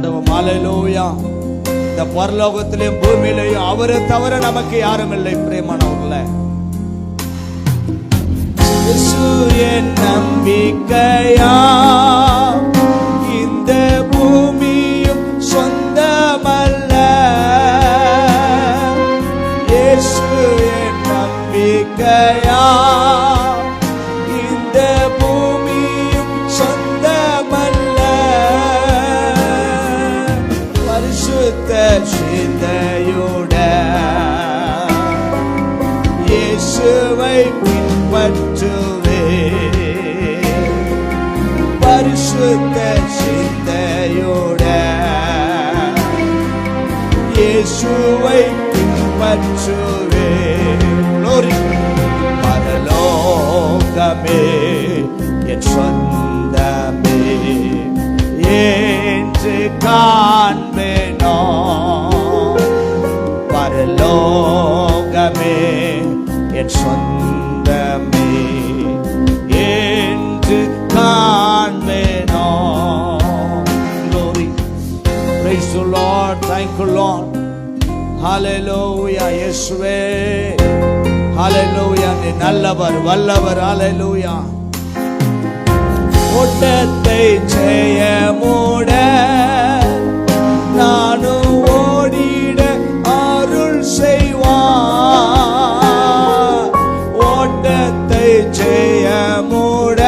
பாடுவோம். ஹல்லேலூயா. இந்த பரலோகத்திலும் பூமியிலையும் அவரை தவிர நமக்கு யாரும் இல்லை. பிரியமானவர்களே, இயேசு என் நம்பிக்கையா, இந்த பூமியும் சொந்தமல்ல. இயேசு என் நம்பிக்கையா, இந்த பூமியும் சொந்தமல்ல. பரிசுத்த சிந்தையோட இயேசுவை பின்பற்றுவே. பரிசுத்த சிந்தையோட இயேசுவை பின்பற்றுவே. பரலோகமே என் சொந்தமே என்று காண்பேனோ. பரலோகமே என் சொந்தமே என்று காண்பேனோ. Glory. Praise the Lord. Thank you, Lord. Hallelujah. இயேசுவே, ஹalleluya. நீ நல்லவர், வல்லவர். ஹalleluya. ஓட்டத்தை ஜெயமுட நானும் ஓடிட அருள் செய்வார். ஓட்டத்தை ஜெயமுட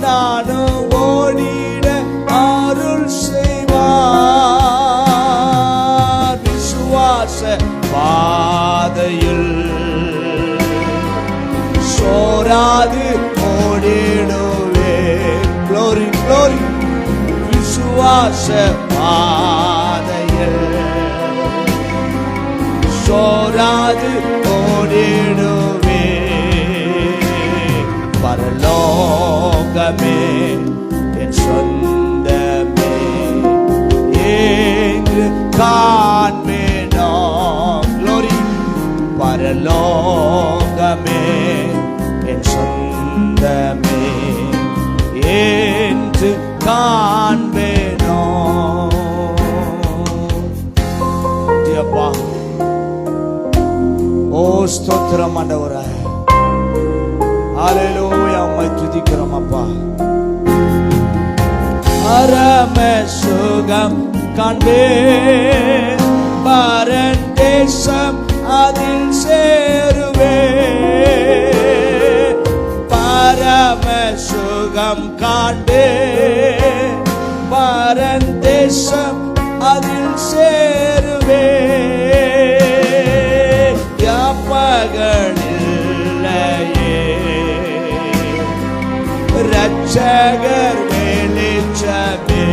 நானும் ஓடிட அருள் செய்வார். விசுவாச பாதையில் சோராது ஓடிடுவே. Glory, glory. விசுவாச பாதையில் சோராது ஓடிடுவே. பரலோகமே என் சொந்தமே என்று காண்பேனோ. Glory. பரலோகமே என் சொந்தமே என்று காண்பேனோ. அப்பா, ஓ ஸ்தோத்திரம் ஆண்டவரே. ஹல்லேலூயா. உம்மை துதிக்கிறோம் அப்பா. பரம சுகம் காண்பேன், பரன் தேசம் அதில் சேருவே. பரம சுகம் காண்பேன், பரன் தேசம் அதில் சேருவே. யாப்பகனில்லையே இரட்சகர் வெளிச்சமே.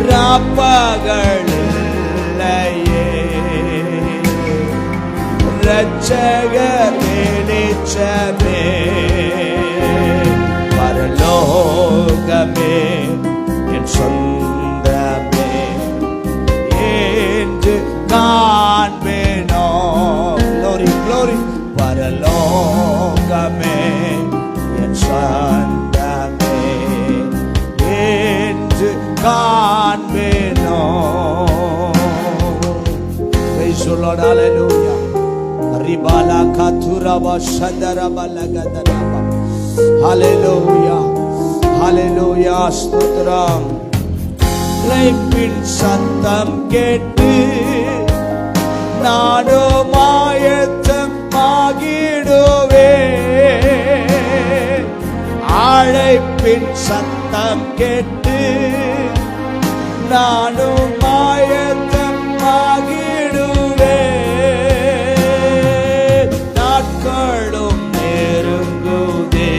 ராப்பகனில்லையே இரட்சகர் வெளிச்சமே. பரலோகமே என் சொந்தமே என்று காண்பேனோ. Glory, glory. பரலோகமே என் சொந்தமே என்று காண்பேனோ. Praise the Lord. Hallelujah. Ribala katuraba shadaraba lagadaraba. Hallelujah. Hallelujah. ஸ்தோத்திரம். இளைப்பின் சத்தம் கேட்டு நானும் ஆயத்தமாகிடுவே. அழைப்பின் சத்தம் கேட்டு நானும் ஆயத்தமாகிடுவே. நாட்களும் நெருங்குதே,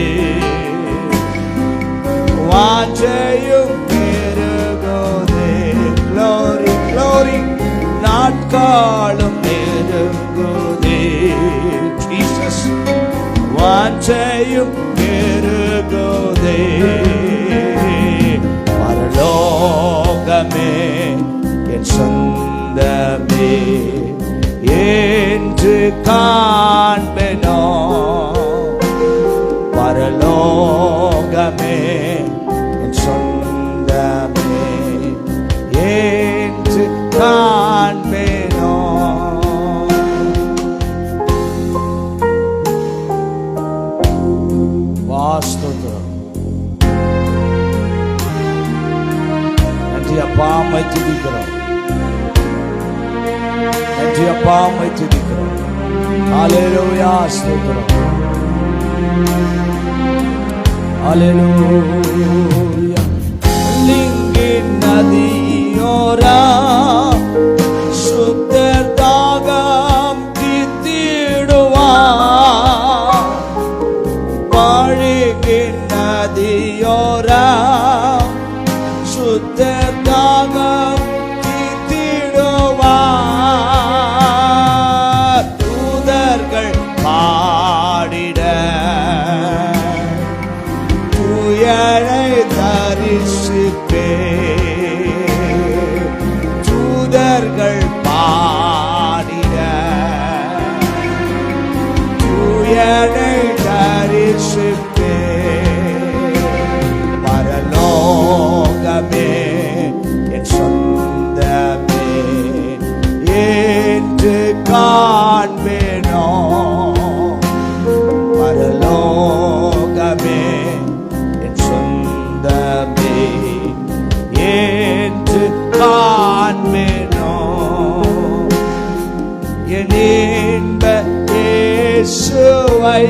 வாஞ்சையும் பெருகுதே. Glory, glory. நாட்களும் நெருங்குதே. Jesus. வாஞ்சையும் பெருகுதே. பரலோகமே என் சொந்தமே என்று காண்பேனோ. பரலோகமே என் சொந்த அப்பா, உம்மை துதிக்கிறோம். நன்றி அப்பா, உம்மை துதிக்கிறோம். ஹல்லேலூயா, ஸ்தோத்திரம். ஹல்லேலூயா. லிங்கின் நதியோரா சுத்தர் தாகம் தீர்த்திடுவார். வாழிகின் நதியோரா சுத்தர் தாகம் தீர்த்திடுவார். தூதர்கள் பாடிட தூயனை தரிசிப்பே. தூதர்கள் பாடிட தூயனை தரிசிப்பே. பரலோகமே என் சொந்தமே என்று காண்பேனோ. பரலோகமே என் சொந்தமே என்று காண்பேனோ. என் இன்ப இயேசுவை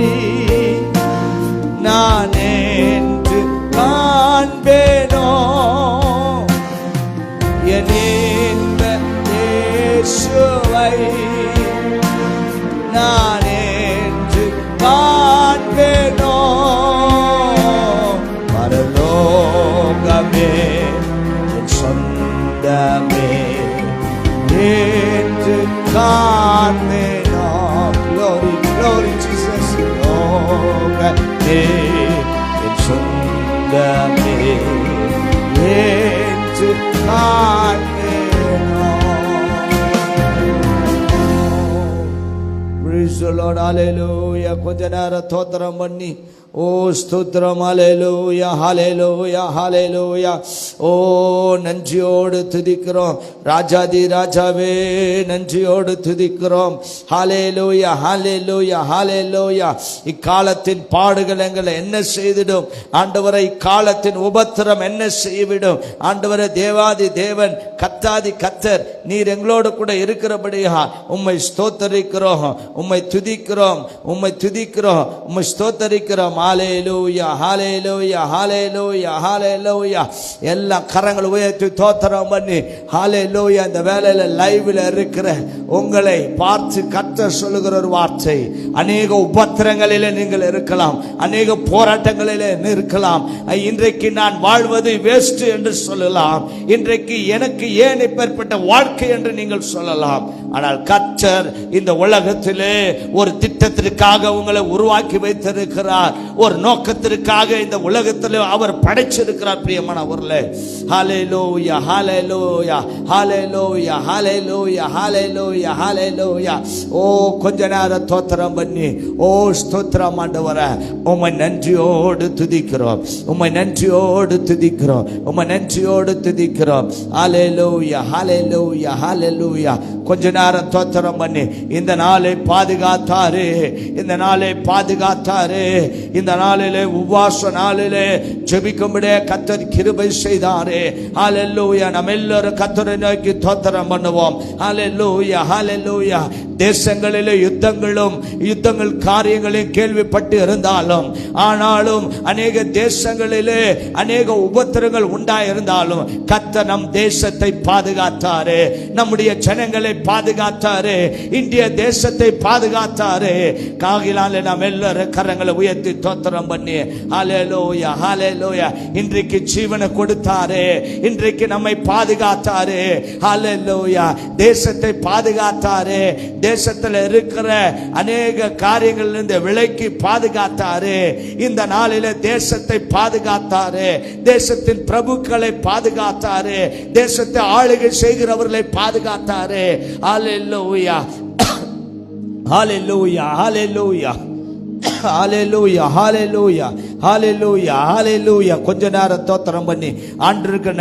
நான் என்று காண்பேனோ. என் இன்ப இயேசுவை நான் என்று காண்பேனோ. பரலோகமே என் சொந்தமே என்று காண்பேனோ. Glory, glory Jesus. லோகமே என் சொந்தமே என்று காண்பேனோ. Praise the Lord. Hallelujah. கொஞ்ச நேரம் தோத்திரம் பண்ணி ஓ ஸ்தோத்திரம். ஹல்லேலூயா, ஹல்லேலூயா, ஹல்லேலூயா. ஓ நன்றியோடு துதிக்கிறோம் ராஜாதி ராஜாவே, நன்றியோடு துதிக்கிறோம். ஹல்லேலூயா, ஹல்லேலூயா, ஹல்லேலூயா. இக்காலத்தின் பாடுகள் எங்களை என்ன செய்திடும் ஆண்டவரை? இக்காலத்தின் உபத்திரம் என்ன செய்விடும் ஆண்டவரை? தேவாதி தேவன், கத்தாதி கத்தர், நீர் எங்களோடு கூட இருக்கிறபடியா உம்மை ஸ்தோத்தரிக்கிறோம், உம்மை துதிக்கிறோம், உம்மை துதிக்கிறோம், உம்மை ஸ்தோத்தரிக்கிறோம். ஹல்லேலூயா, ஹல்லேலூயா, ஹல்லேலூயா, ஹல்லேலூயா. எல்லா கரங்களை உயர்த்தி தோத்திரம் பண்ணி ஹல்லேலூயா. இந்த வேளையில லைவ்ல இருக்கிற உங்களை பார்த்து கர்த்தர் சொல்லுகிற ஒரு வார்த்தை, அநேக உபத்திரங்களிலே நீங்கள் இருக்கலாம், அநேக போராட்டங்களிலே இருக்கலாம். இன்றைக்கு நான் வாழ்வது வேஸ்ட் என்று சொல்லலாம், இன்றைக்கு எனக்கு ஏன் இப்பேற்பட்ட வாழ்க்கை என்று நீங்கள் சொல்லலாம். ஆனால் கர்த்தர் இந்த உலகத்திலே ஒரு திட்டத்திற்காக உங்களை உருவாக்கி வைத்திருக்கிறார், ஒரு நோக்கத்திற்காக இந்த உலகத்தில் அவர் படைச்சிருக்கிறார். பிரியமானவர்களே, ஹல்லேலூயா, ஹல்லேலூயா, ஹல்லேலூயா, ஹல்லேலூயா, ஹல்லேலூயா, ஹல்லேலூயா. ஓ கொஞ்ச நேரம் தோத்திரம் பண்ணி ஓ ஸ்தோத்திரம் ஆண்டவரே, உம்மை நன்றியோடு துதிக்கிறோம், உம்மை நன்றியோடு துதிக்கிறோம், உம்மை நன்றியோடு துதிக்கிறோம். ஹல்லேலூயா, ஹல்லேலூயா, ஹல்லேலூயா. கொஞ்ச நேரம் தோத்திரம் பண்ணி இந்த நாளை பாதுகாத்தாரு, இந்த நாளை பாதுகாத்தாரு. இந்த நாளிலே உபவாச நாளிலே ஜெபிக்கும்படியே கர்த்தர் கிருபை செய்தாரே. ஹல்லேலூயா. நம்ம எல்லாரும் கர்த்தரை நோக்கி தோத்திரம் பண்ணுவோம். ஹல்லேலூயா, ஹல்லேலூயா. தேசங்களிலே யுத்தங்கள் காரியங்களையும் கேள்விப்பட்டு இருந்தாலும், ஆனாலும் அநேக தேசங்களிலே அநேக உபத்திரங்கள் உண்டாயிருந்தாலும் கர்த்தர் நம் தேசத்தை பாதுகாத்தாரு, நம்முடைய ஜனங்களை பாதுகாத்தாரு, இந்திய தேசத்தை பாதுகாத்தாரு. காகிலாலே நாம் எல்லாரும் கரங்களை உயர்த்தி தோத்திரம் பண்ணி ஹல்லேலூயா, ஹல்லேலூயா. இன்றைக்கு ஜீவனை கொடுத்தாரு, இன்றைக்கு நம்மை பாதுகாத்தாரு. ஹல்லேலூயா. தேசத்தை பாதுகாத்தாரு, தேசத்தில் இருக்கிற அநேக காரியங்களிலிருந்து விலக்கி பாதுகாத்தாரு. இந்த நாளில தேசத்தை பாதுகாத்தாரு, தேசத்தின் பிரபுக்களை பாதுகாத்தாரு, தேசத்தை ஆளுகை செய்கிறவர்களை பாதுகாத்தாரு. ஹல்லேலூயா, ஹல்லேலூயா, ஹல்லேலூயா. ஹalleluya ஹalleluya ஹalleluya ஹalleluya. கொஞ்ச நேரம் ஸ்தோத்திரம் பண்ணி ஆண்டவருக்கு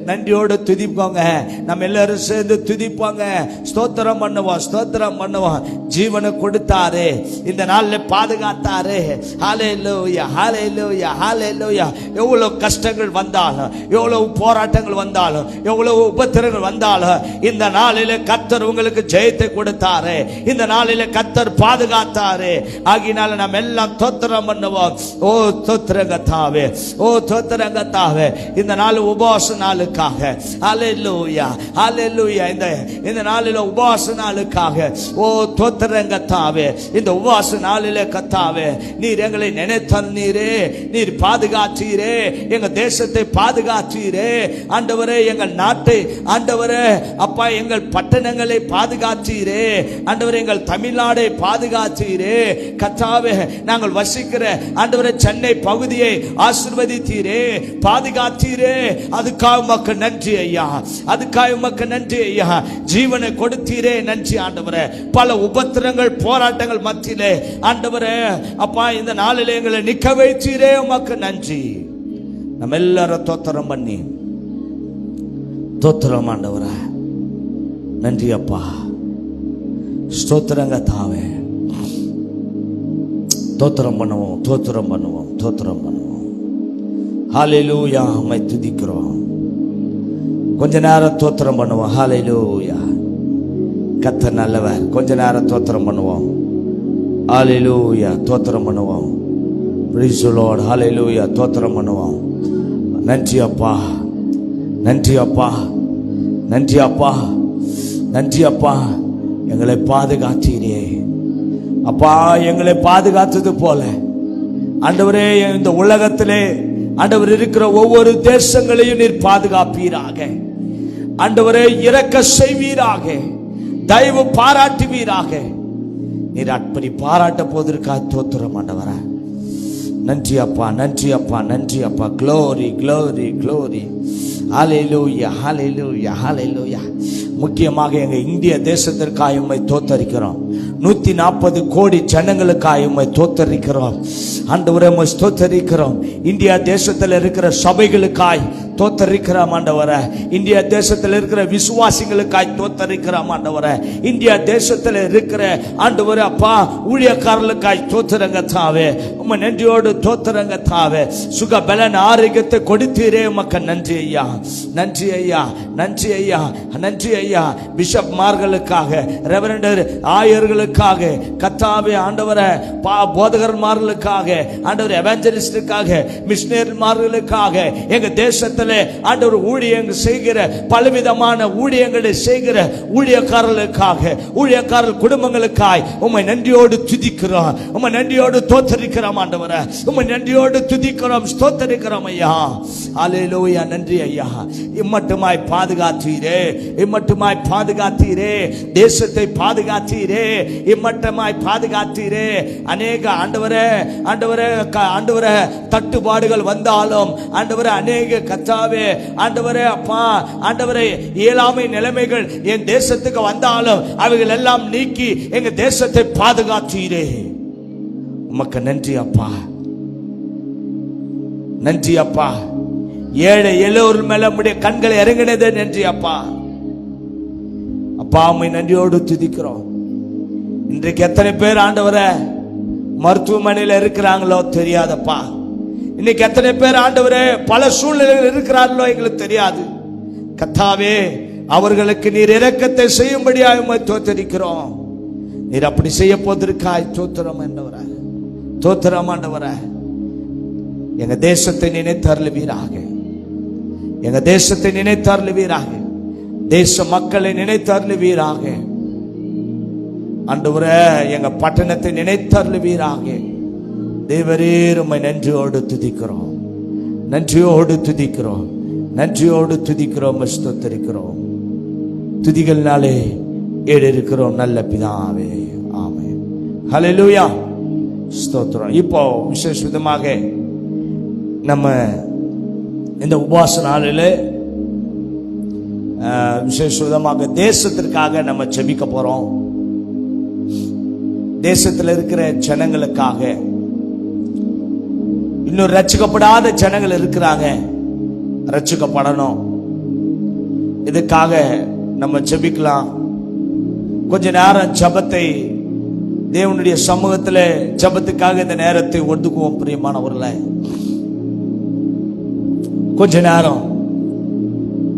நன்றியோடு துதிப்போங்க. நம்ம எல்லாரும் சேர்ந்து துதிப்போங்க, ஸ்தோத்திரம் பண்ணுவோம், ஸ்தோத்திரம் பண்ணுவோம். ஜீவனை கொடுத்தாரு, இந்த நாள்ல பாதுகாத்தாரு. ஹalleluya ஹalleluya ஹalleluya. எவ்வளவு கஷ்டங்கள் வந்தாலும், எவ்வளவு போராட்டங்கள் வந்தாலும், எவ்வளவு உபத்திரங்கள் வந்தாலும், இந்த நாளில கர்த்தர் உங்களுக்கு ஜெயத்தை கொடுத்தாரு, இந்த நாளில கர்த்தர் பாதுகாத்தாரு. ஆகினால நாம் எல்லாம் ஸ்தோத்திரம் பண்ணுவோம். ஓ ஸ்தோத்திரங்கத்தாவே, ஓ ஸ்தோத்திரங்கத்தாவே. இந்த நாள் உபவாச நாளுக்காக ஹalleluya ஹalleluya. இந்த நாளில உபவாச நாளுக்காக ஓ ஸ்தோத்திரங்கத்தாவே. இந்த உபவாச நாளிலே கர்த்தாவே, நீர் எங்களை நினைத்தீரே, நீர் பாதுகாத்தீரே, எங்க தேசத்தை பாதுகாத்தீரே ஆண்டவரே, எங்கள் நாட்டை ஆண்டவரே அப்பா, எங்கள் பட்டணங்களை பாதுகாத்தீரே ஆண்டவரே, எங்கள் தமிழ்நாடை பாதுகாத்தீரே கர்த்தாவே. நாங்கள் வசிக்கிற ஆண்டவரே சென்னை பகுதியை ஆசீர்வதித்தீரே, பாதுகாத்தீரே. அதுக்காக உமக்கு நன்றி ஐயா, அதுக்காக உமக்கு நன்றி ஐயா. ஜீவனை கொடுத்தீரே, நன்றி ஆண்டவரே. பல உபத்திரங்கள் போராட்டங்கள் மத்தியிலே ஆண்டவரே அப்பா, இந்த நாளிலே எங்களை நிக்க வைத்தீரே, உமக்கு நன்றி. நம்ம எல்லாரும் ஸ்தோத்திரம் பண்ணி ஸ்தோத்திரம் ஆண்டவரே, நன்றி அப்பா, ஸ்தோத்திரங்க தாவே. தோத்திரம் பண்ணுவோம், தோத்திரம் பண்ணுவோம், தோத்திரம் பண்ணுவோம். ஹalleluya, உம்மை துதிக்கிறோம். கொஞ்ச நேரம் தோத்திரம் பண்ணுவோம். ஹalleluya, கர்த்தர் நல்லவர். கொஞ்ச நேரம் தோத்திரம் பண்ணுவோம். ஹalleluya, தோத்திரம் பண்ணுவோம். praise the Lord. ஹalleluya, தோத்திரம் பண்ணுவோம். நன்றி அப்பா, நன்றி அப்பா, நன்றி அப்பா, நன்றி அப்பா. எங்களை பாதுகாத்தீரே அப்பா, எங்களை பாதுகாத்தது போல ஆண்டவரே இந்த உலகத்திலே ஆண்டவர் இருக்கிற ஒவ்வொரு தேசங்களையும் நீர் பாதுகாப்பீராக ஆண்டவரே. இரக்க செய்வீராக, தயவு பாராட்டுவீராக. நீர் அப்படி பாராட்ட போவதற்காக ஸ்தோத்திரம் ஆண்டவரே. நன்றி அப்பா, நன்றி அப்பா, நன்றி அப்பா. Glory glory glory. Hallelujah hallelujah hallelujah. முக்கியமாக எங்க இந்திய தேசத்திற்காக உம்மை தோத்தரிக்கிறோம். 140 கோடி ஜனங்களுக்காக உம்மை தோத்தரிக்கிறோம் ஆண்டவரே, உம்மை தோத்தரிக்கிறோம். இந்தியா தேசத்தில் இருக்கிற சபைகளுக்காய் தோத்தரிக்கிறோம் ஆண்டவரே. இந்தியா தேசத்தில் இருக்கிற விசுவாசிகளுக்காய் தோத்தரிக்கிறோம் ஆண்டவரே. இந்தியா தேசத்தில் இருக்கிற ஆண்டவரே அப்பா ஊழியக்காரர்களுக்காய் தோத்திரங்க தாவே. உம்மை நன்றியோடு தோத்திரங்க தாவே. சுக பலன் ஆரோக்கியத்தை கொடுத்தீரே, உமக்கு நன்றி ஐயா, நன்றி ஐயா, நன்றி ஐயா, நன்றி ஐயா. பிஷப் மார்களுக்காக, ரெவரண்டர் ஆயர்களுக்காக கர்த்தாவே ஆண்டவரே, போதகர்மார்களுக்காக ஆண்டவர், எவாஞ்சலிஸ்டுக்காக, மிஷனரிமார்களுக்காக, எங்க தேசத்தில் ஆண்டவர் ஊழியங்கள் செய்கிற பலவிதமான ஊழியங்களை செய்கிற ஊழியக்காரர்களுக்காக, ஊழியக்காரர் குடும்பங்களுக்காய் உம்மை நன்றியோடு துதிக்கிறோம், உம்மை நன்றியோடு தோத்தரிக்கிறோம் ஆண்டவரே, உம்மை நன்றியோடு துதிக்கிறோம், ஸ்தோத்தரிக்கிறோம் ஐயா. ஹalleluya, நன்றி ஐயா. இம்மட்டுமாய் பாதுகாத்தீரே, இம்மட்டுமாய் பாதுகாத்தீரே, தேசத்தை பாதுகாத்தீரே, இம்மட்டமாய் பாதுகாத்தீரே. அநேக ஆண்டவரே ஆண்டவரே ஆண்டவரே தட்டுப்பாடுகள் வந்தாலும் ஆண்டவரே, அநேக கர்த்தாவே ஆண்டவரே அப்பா ஆண்டவரே இயலாமை நிலைமைகள் என் தேசத்துக்கு வந்தாலும் அவைகள் எல்லாம் நீக்கி எங்க தேசத்தை பாதுகாத்தீரே, உமக்கு நன்றி அப்பா, நன்றி அப்பா. ஏழை எல்லோரும் மேல உம்முடைய கண்களை இறங்கினதே நன்றி அப்பா. அப்பா உம்மை நன்றியோடு துதிக்கிறோம். இன்றைக்கு எத்தனை பேர் ஆண்டவரே மருத்துவமனையில் இருக்கிறாங்களோ தெரியாதப்பா. இன்னைக்கு எத்தனை பேர் ஆண்டவரே பல சூழ்நிலைகள் இருக்கிறார்களோ எங்களுக்கு தெரியாது. கர்த்தாவே அவர்களுக்கு நீர் இரக்கத்தை செய்யும்படியாக உம்மை தோத்தரிக்கிறோம். நீர் அப்படி செய்ய போவதற்காய் தோத்திரம் ஆண்டவரே, தோத்திரம் ஆண்டவரே. எங்க தேசத்தை நினைத்தருளுவீராக, எங்க தேசத்தை நினைத்தருளுவீராக, தேச மக்களை நினைத்தருளுவீராக ஆண்டவரே. எங்க பட்டணத்தை நினைத்தருளுவீராக. தேவரீர் உம்மை நன்றியோடு துதிக்கிறோம், நன்றியோடு துதிக்கிறோம், நன்றியோடு துதிக்கிறோம், ஸ்தோத்திரிக்கிறோம். துதிகள்னாலே ஏடு இருக்கிறோம் நல்ல பிதாவே, ஆமென். ஹல்லேலூயா, ஸ்தோத்திரம். இப்போ விசேஷ விதமாக நம்ம இந்த உபவாச நாளில் விசேஷ விதமாக தேசத்திற்காக நம்ம ஜெபிக்க போறோம். தேசத்தில் இருக்கிற ஜனங்களுக்காக, இன்னும் ரட்சிக்கப்படாத ஜனங்கள் இருக்கிறாங்க, ரட்சிக்கப்படணும். இதுக்காக நம்ம ஜெபிக்கலாம். கொஞ்ச நேரம் ஜெபத்தை தேவனுடைய சமூகத்தில் ஜெபத்துக்காக இந்த நேரத்தை ஒதுக்குவோம். பிரியமானவர்களே, கொஞ்ச நேரம்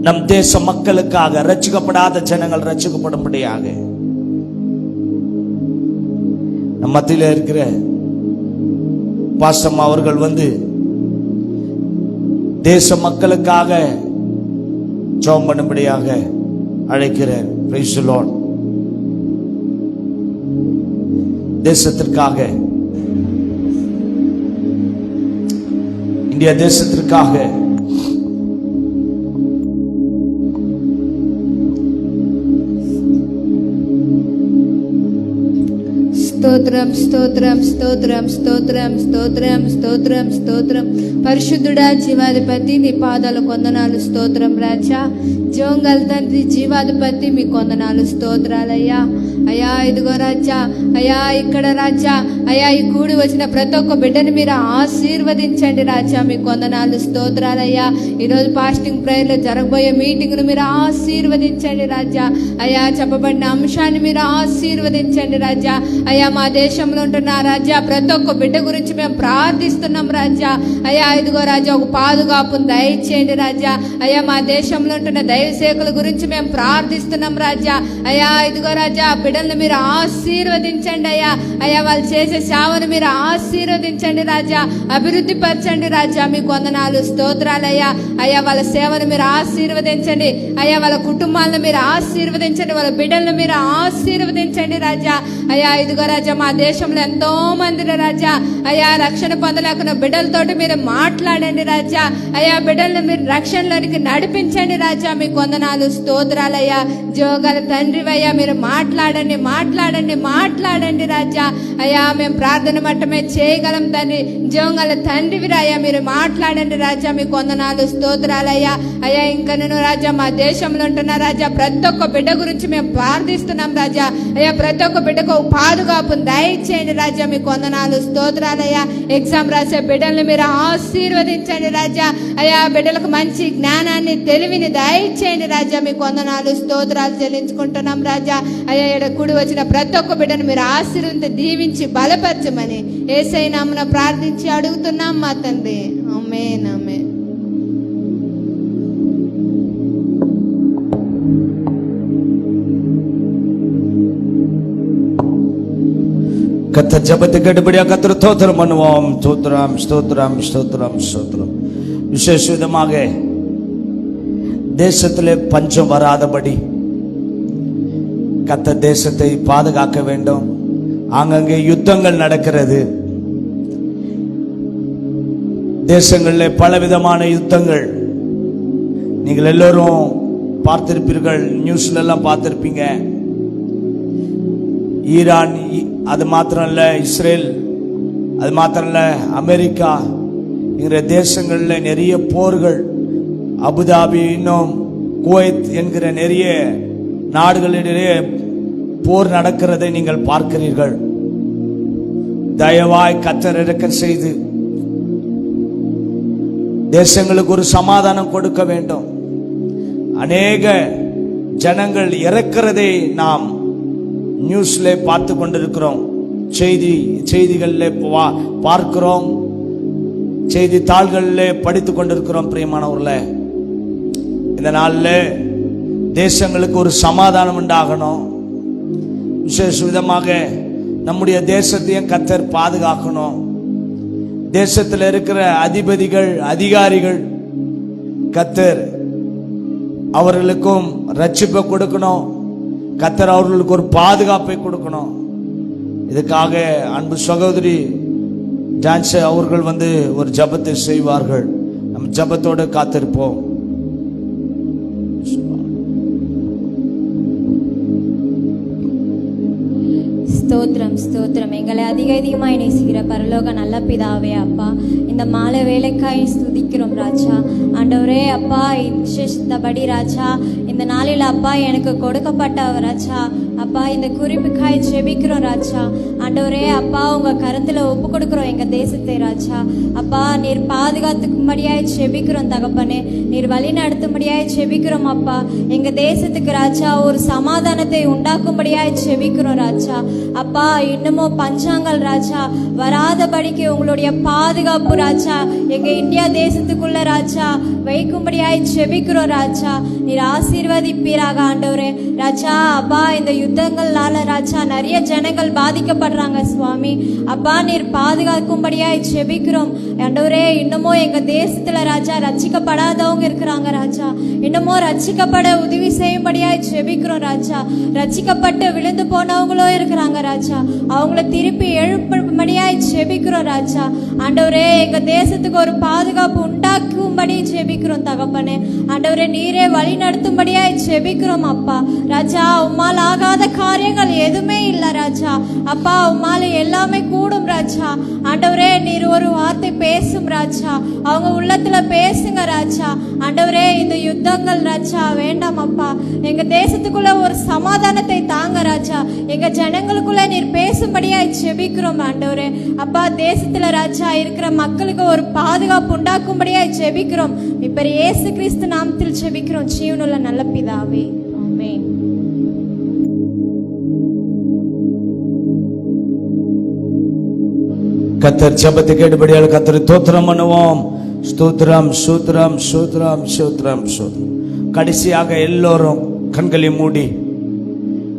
நம் தேச மக்களுக்காக, ரட்சிக்கப்படாத ஜனங்கள் ரட்சிக்கப்படும்படியாக, நம் மத்தியில் இருக்கிற பாஸ்டர் அவர்கள் தேச மக்களுக்காக ஜெபம் பண்ணும்படியாக அழைக்கிறேன். Praise the Lord. தேசத்திற்காக, இந்தியா தேசத்திற்காக స్తోత్రం స్తోత్రం స్తోత్రం స్తోత్రం స్తోత్రం స్తోత్రం స్తోత్రం. పరిశుద్ధుడా, జీవాధిపతి, నీ పాదాలు కొందనాలు. స్తోత్రం రాజా. జీవంగల తండ్రి, జీవాధిపతి, మీ కొందనాలు, స్తోత్రాలయ్యా. అయ్యా ఇదిగో రాజా, అయ్యా ఇక్కడ రాజా, అయ్యా ఈ కూడి వచ్చిన ప్రతి ఒక్క బిడ్డని మీరు ఆశీర్వదించండి రాజా. మీ కొందనాలు, స్తోత్రాలయ్యా. ఈరోజు ఫాస్టింగ్ ప్రేయర్లో జరగబోయే మీటింగ్ను మీరు ఆశీర్వదించండి రాజా. అయ్యా చెప్పబడిన అంశాన్ని మీరు ఆశీర్వదించండి రాజా. అయ్యా మా దేశంలో ఉంటున్న రాజా ప్రతి ఒక్క బిడ్డ గురించి మేము ప్రార్థిస్తున్నాం రాజా. అయ్యా ఇదిగో రాజా, ఒక పాదుగాపును దయచేయండి రాజా. అయ్యా మా దేశంలో ఉంటున్న దైవసేవకుల గురించి మేము ప్రార్థిస్తున్నాం రాజా. అయ్యా ఇదిగో రాజా, బిడ్డలను మీరు ఆశీర్వదించండి అయ్యా. అయ్యా వాళ్ళు చేసే సేవను మీరు ఆశీర్వదించండి రాజా. అభివృద్ధి పరచండి రాజా. మీకు వందనాలు, స్తోత్రాలయ్యా. అయ్యా వాళ్ళ సేవను మీరు ఆశీర్వదించండి అయ్యా. వాళ్ళ కుటుంబాలను మీరు ఆశీర్వదించండి. వాళ్ళ బిడ్డలను మీరు ఆశీర్వదించండి రాజా. అయ్యా ఇదిగో రాజా, మా దేశంలో ఎంతో మంది రాజా అయ్యా రక్షణ పొందలేకున్న బిడ్డలతోటి మీరు మాట్లాడండి రాజా. అయ్యా బిడ్డలను మీరు రక్షణలోనికి నడిపించండి రాజా. మీకు వందనాలు, స్తోత్రాలయ్యా. జోగల తండ్రివయ్యా, మీరు మాట్లాడండి మాట్లాడండి మాట్లాడండి రాజా. అయ్యా మేము ప్రార్థన మట్టమే చేయగలం తండ్రి. జోగల తండ్రివిరాయ్యా, మీరు మాట్లాడండి రాజా. మీకు వందనాలు, స్తోత్రాలయ్యా. అయ్యా ఇంకా నేను రాజా మా దేశంలో ఉంటున్న రాజా ప్రతి ఒక్క బిడ్డ గురించి మేము ప్రార్థిస్తున్నాం రాజా. అయ్యా ప్రతి ఒక్క బిడ్డకు పాదుగాపును దయచేయండి రాజా. మీకు వందనాలు, స్తోత్రాలయ్యా. ఎగ్జామ్ రాసే బిడ్డల్ని మీరు ఆశీర్వదించండి రాజా. అయ్యా బిడ్డలకు మంచి జ్ఞానాన్ని, తెలివిని దయచేయండి రాజా. మీకు వందనాలు, స్తోత్రాలు చెల్లించుకుంటున్నాం రాజా. అయ్యా ఇక్కడ కూడి వచ్చిన ప్రతి ఒక్క బిడ్డను మీరు ఆశీర్వదించి దీవించి బలపరచమని యేసయ్య నామమున ప్రార్థించి అడుగుతున్నాం మా తండ్రి. ఆమేన్ ఆమేన్. கர்த்தர் ஜெபத்தை கேட்டபடியா கர்த்தர் ஸ்தோத்திரம் பண்ணுவோம். ஸ்தோத்திரம் ஸ்தோத்திரம் ஸ்தோத்திரம் ஸ்தோத்திரம். விசேஷ விதமாக தேசத்திலே பஞ்சம் வராதபடி கர்த்தர் தேசத்தை பாதுகாக்க வேண்டும். ஆங்கங்கே யுத்தங்கள் நடக்கிறது. தேசங்களில் பலவிதமான யுத்தங்கள் நீங்கள் எல்லோரும் பார்த்திருப்பீர்கள், நியூஸ்ல எல்லாம் பார்த்திருப்பீங்க. ஈரான், அது மாத்திரம் இல்ல இஸ்ரேல், அது மாத்திரம் இல்ல அமெரிக்கா என்கிற தேசங்களில் நிறைய போர்கள், அபுதாபி, இன்னும் குவைத் என்கிற நிறைய நாடுகளிடையே போர் நடக்கிறதை நீங்கள் பார்க்கிறீர்கள். தயவாய் கர்த்தர் இரக்கம் செய்து தேசங்களுக்கு ஒரு சமாதானம் கொடுக்க வேண்டும். அநேக ஜனங்கள் இறக்கிறதை நாம் நியூஸ்ல பார்த்து கொண்டிருக்கிறோம், செய்திகளில் பார்க்கிறோம், செய்தித்தாள்களில் படித்து கொண்டிருக்கிறோம். பிரியமானவர்களே, இந்த நாளில் தேசங்களுக்கு ஒரு சமாதானம் உண்டாகணும். விசேஷ விதமாக நம்முடைய தேசத்தையும் கர்த்தர் பாதுகாக்கணும். தேசத்தில் இருக்கிற அதிபதிகள், அதிகாரிகள் கர்த்தர் அவர்களுக்கும் ரட்சிப்பை கொடுக்கணும். கர்த்தர் அவர்களுக்கு ஒரு பாதுகாப்பை கொடுக்கணும். இதுக்காக அன்பு சகோதரி ஜான்சி அவர்கள் ஒரு ஜெபத்தை செய்வார்கள். நம்ம ஜெபத்தோடு காத்திருப்போம். ஸ்தோத்திரம் ஸ்தோத்திரம். எங்களை அதிகமாய் நேசிக்கிற பரலோக நல்ல பிதாவே அப்பா, இந்த மாலை வேலைக்காய் ஸ்துதிக்கிறோம் ராஜா. ஆண்டவரே அப்பா, விசேஷத்தபடி ராஜா இந்த இந்த நாளில் அப்பா எனக்கு கொடுக்கப்பட்ட ராஜா அப்பா இந்த குறிப்புக்காய் ஜெபிக்கிறோம் ராஜா. ஆண்டவரே அப்பா உங்க கருத்துல ஒப்பு கொடுக்கிறோம் எங்க தேசத்தை ராஜா. அப்பா நீர் பாதுகாத்துக்கும்படியாய் ஜெபிக்கிறோம் தகப்பனே. நீர் வழி நடத்தும்படியாய் ஜெபிக்கிறோம் அப்பா. எங்க தேசத்துக்கு ராஜா ஒரு சமாதானத்தை உண்டாக்கும்படியாய் ஜெபிக்கிறோம் ராஜா. அப்பா இன்னமும் பஞ்சாங்கள் ராஜா வராதபடிக்கு உங்களுடைய பாதுகாப்பு ராஜா எங்க இந்தியா தேசத்துக்குள்ள ராஜா வைக்கும்படியாய் ஜெபிக்கிறோம் ராஜா. நீர் ஆசீர்வதிப்பீராக ஆண்டவரே ராஜா. அப்பா இந்த யுத்தங்கள்னால ராஜா நிறைய ஜனங்கள் பாதிக்கப்படுறாங்க சுவாமி. அப்பா நீர் பாதுகாக்கும்படியாய் ஜெபிக்கிறோம் ஆண்டவரே. இன்னமும் எங்க தேசத்துல ராஜா ரட்சிக்கப்படாதவங்க இருக்கிறாங்க ராஜா. இன்னமும் ரட்சிக்கப்பட உதவி செய்யும்படியாய் ஜெபிக்கிறோம் ராஜா. ரட்சிக்கப்பட்டு விழுந்து போனவங்களும் இருக்கிறாங்க ராஜா. அவங்கள திருப்பி எழுப்பும்படியாய் ஜெபிக்கிறோம் ராஜா. ஆண்டவரே எங்க தேசத்துக்கு ஒரு பாதுகாப்பு உண்டாக்கும்படி ஜெபிக்கிறோம் தகப்பனே. ஆண்டவரே நீரே வழி நடத்தும்படியாய் ஜெபிக்கிறோம் அப்பா ராஜா. உம்மால் ஆகாத காரியங்கள் எதுவுமே இல்ல ராஜா. அப்பா உம்மால எல்லாமே கூடும் ராஜா. ஆண்டவரே நீர் ஒரு வார்த்தை பேசும் ராஜா. அவங்க உள்ளத்துல பேசுங்க ராஜா. ஆண்டவரே இந்த யுத்தங்கள் ராஜா வேண்டாம் அப்பா. எங்க தேசத்துக்குள்ள ஒரு சமாதானத்தை தாங்க ராஜா. எங்க ஜனங்களுக்குள்ள நீர் பேசும்படியா ஜெபிக்கிறோம் ஆண்டவரே. அப்பா தேசத்துல ராஜா இருக்கிற மக்களுக்கு ஒரு பாதுகாப்பு உண்டாக்கும்படியா ஜெபிக்கிறோம். இப்ப இயேசு கிறிஸ்து நாமத்தில் ஜெபிக்கிறோம் ஜீவனுள்ள நல்ல பிதாவே, ஆமென். கர்த்தர் ஜெபத்தை கேட்டபடியால் கர்த்தரை ஸ்தோத்திரம் பண்ணுவோம். ஸ்தோத்திரம் ஸ்தோத்திரம் ஸ்தோத்திரம் ஸ்தோத்திரம் ஸ்தோத்திரம். கடைசியாக எல்லோரும் கண்களை மூடி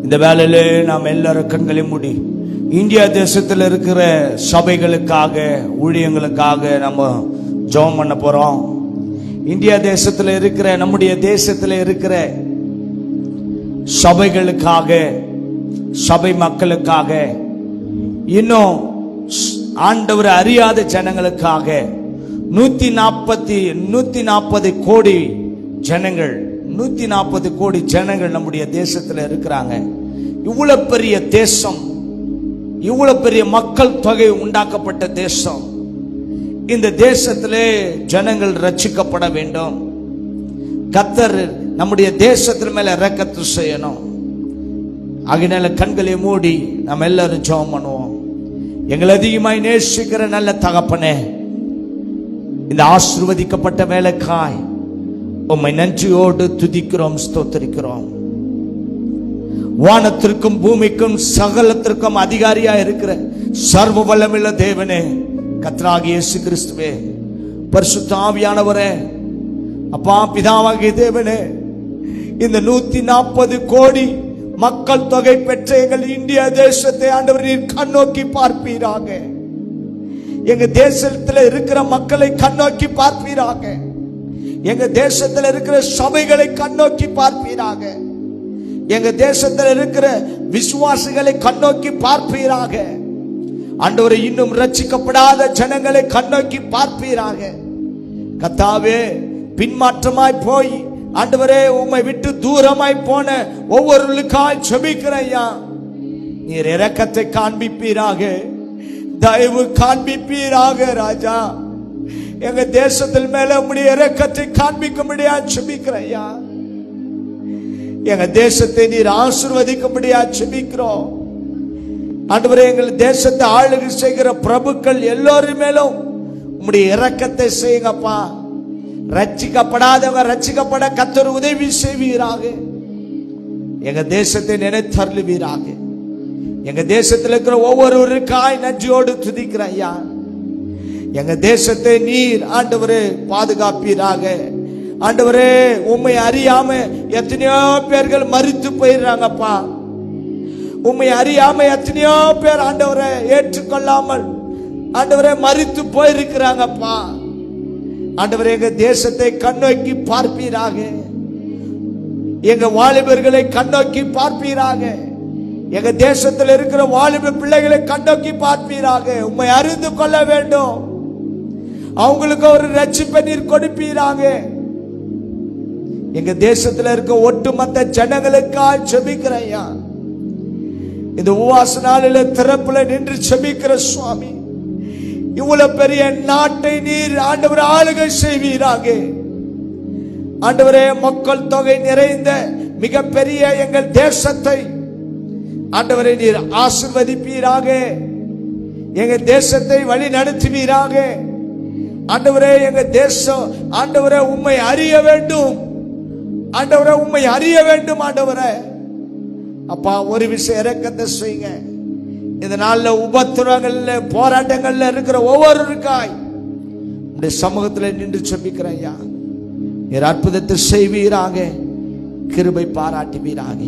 இந்த வேலையிலே நாம் எல்லாரும் கண்களை மூடி இந்தியா தேசத்தில் இருக்கிற சபைகளுக்காக ஊழியங்களுக்காக நம்ம ஜெபம் பண்ண போறோம். இந்தியா தேசத்தில் இருக்கிற நம்முடைய தேசத்தில் இருக்கிற சபைகளுக்காக சபை மக்களுக்காக இன்னும் ஆண்டவர் அறியாத ஜனங்களுக்காக 140 கோடி ஜனங்கள் 140 கோடி ஜனங்கள் நம்முடைய தேசத்தில் இருக்கிறாங்க. இவ்வளவு பெரிய தேசம், இவ்வளவு பெரிய மக்கள் தொகை உண்டாக்கப்பட்ட தேசம். இந்த தேசத்திலே ஜனங்கள் ரட்சிக்கப்பட வேண்டும். கர்த்தர் நம்முடைய தேசத்தின் மேல இரக்கத்தை செய்யணும். ஆகையினால கண்களை மூடி நாம் எல்லாரும் ஜெபம் பண்ணுவோம். எங்களை அதிகமாய் நேசிக்கிற நல்ல தகப்பனே, இந்த ஆசீர்வதிக்கப்பட்ட வேலைக்காய் உம்மை நன்றியோடு துதிக்கிறோம், ஸ்தோத்திரிக்கிறோம். வானத்திற்கும் பூமிக்கும் சகலத்திற்கும் அதிகாரியா இருக்கிற சர்வ வல்லமையுள்ள தேவனே, கர்த்தராகிய இயேசு கிறிஸ்துவே, பரிசுத்த ஆவியானவரே, அப்பா பிதாவாகிய தேவனே, இந்த 140 கோடி மக்கள் தொகை பெற்ற எங்கள் இந்தியா தேசத்தை ஆண்டவர் நீர் கண்ணோக்கி பார்ப்பீராக. எங்க தேசத்தில் இருக்கிற மக்களை கண்ணோக்கி பார்ப்பீராக. எங்க தேசத்தில் இருக்கிற சபைகளை கண்ணோக்கி பார்ப்பீராக. எங்க தேசத்தில் இருக்கிற விசுவாசிகளை கண்ணோக்கி பார்ப்பீராக. ஆண்டவரை இன்னும் ரட்சிக்கப்படாத ஜனங்களை கண்ணோக்கி பார்ப்பீராக. கர்த்தாவே, பின்மாற்றமாய் போய் ஆண்டவரே உம்மை விட்டு தூரமாய் போன ஒவ்வொருவருக்காய் ஜெபிக்கிறேன் ஐயா. நீர் இரக்கத்தை காண்பிப்பீராக, தயவு காண்பிப்பீராக ராஜா. எங்க தேசத்தில் மேல உம்முடைய இரக்கத்தை காண்பிக்கும்படியா ஜெபிக்கிறேன் ஐயா. எங்க தேசத்தை நீர் ஆசீர்வதிக்கும்படியா ஜெபிக்கிறோம் ஆண்டவரே. எங்கள் தேசத்தை ஆளுகை செய்கிற பிரபுக்கள் எல்லோரும் மேலும் உம்முடைய இரக்கத்தை செய்யுங்கப்பா. ரட்சிக்கப்படாதவங்க ரட்சிக்கப்பட கர்த்தர் உதவி செய்வீராக. எங்க தேசத்தை நினைத்தருளுவீராக. எங்க தேசத்தில் இருக்கிற ஒவ்வொருவருக்காய் நன்றியோடு துதிக்கிறேன் ஐயா. எங்க தேசத்தை நீர் ஆண்டவரே பாதுகாப்பீராக. ஆண்டவரே, உம்மை அறியாம எத்தனையோ பேர்கள் மரித்து போயிடுறாங்கப்பா. உம்மை அறியாம எத்தனையோ பேர் ஆண்டவரை ஏற்றுக்கொள்ளாமல் ஆண்டவரே மரித்து போயிருக்கிறாங்கப்பா. ஆண்டவரே, எங்க தேசத்தை கண்ணோக்கி பார்ப்பீராக. எங்க வாலிபர்களை கண்ணோக்கி பார்ப்பீராக. எங்க தேசத்தில் இருக்கிற வாலிப பிள்ளைகளை கண்ணோக்கி பார்ப்பீராக. உம்மை அறிந்து கொள்ள வேண்டும். அவங்களுக்கு ஒரு ரட்சிப்பை நீர் கொடுப்பீராக. எங்க தேசத்தில் இருக்க ஒட்டுமொத்த ஜனங்களுக்காக ஜெபிக்கிறேன் ஐயா. இந்த உபவாச நாளில திறப்புல நின்று ஜெபிக்கிற சுவாமி, இவ்வளவு பெரிய நாட்டை நீர் ஆண்டவர் ஆளுகை செய்வீராக. ஆண்டவரே, மக்கள் தொகை நிறைந்த மிகப்பெரிய எங்கள் தேசத்தை ஆண்டவரே நீர் ஆசீர்வதிப்பீராக. எங்க தேசத்தை வழி நடத்துவீராக. ஆண்டவரே, எங்க தேசம் ஆண்டவரே உம்மை அறிய வேண்டும். ஆண்டவரே, உம்மை அறிய வேண்டும். ஆண்டவரே அப்பா, ஒரு விஷயம் இரக்கத்தை செய்யுங்க. இந்த நாள்ல உபத்திரங்கள்ல போராட்டங்கள்ல இருக்கிற ஒவ்வொருக்காய் உடைய சமூகத்தில் நின்று செபிக்கிறேன் ஐயா. நீர் அற்புதத்தை செய்வீராக, கிருபை பாராட்டுவீராக.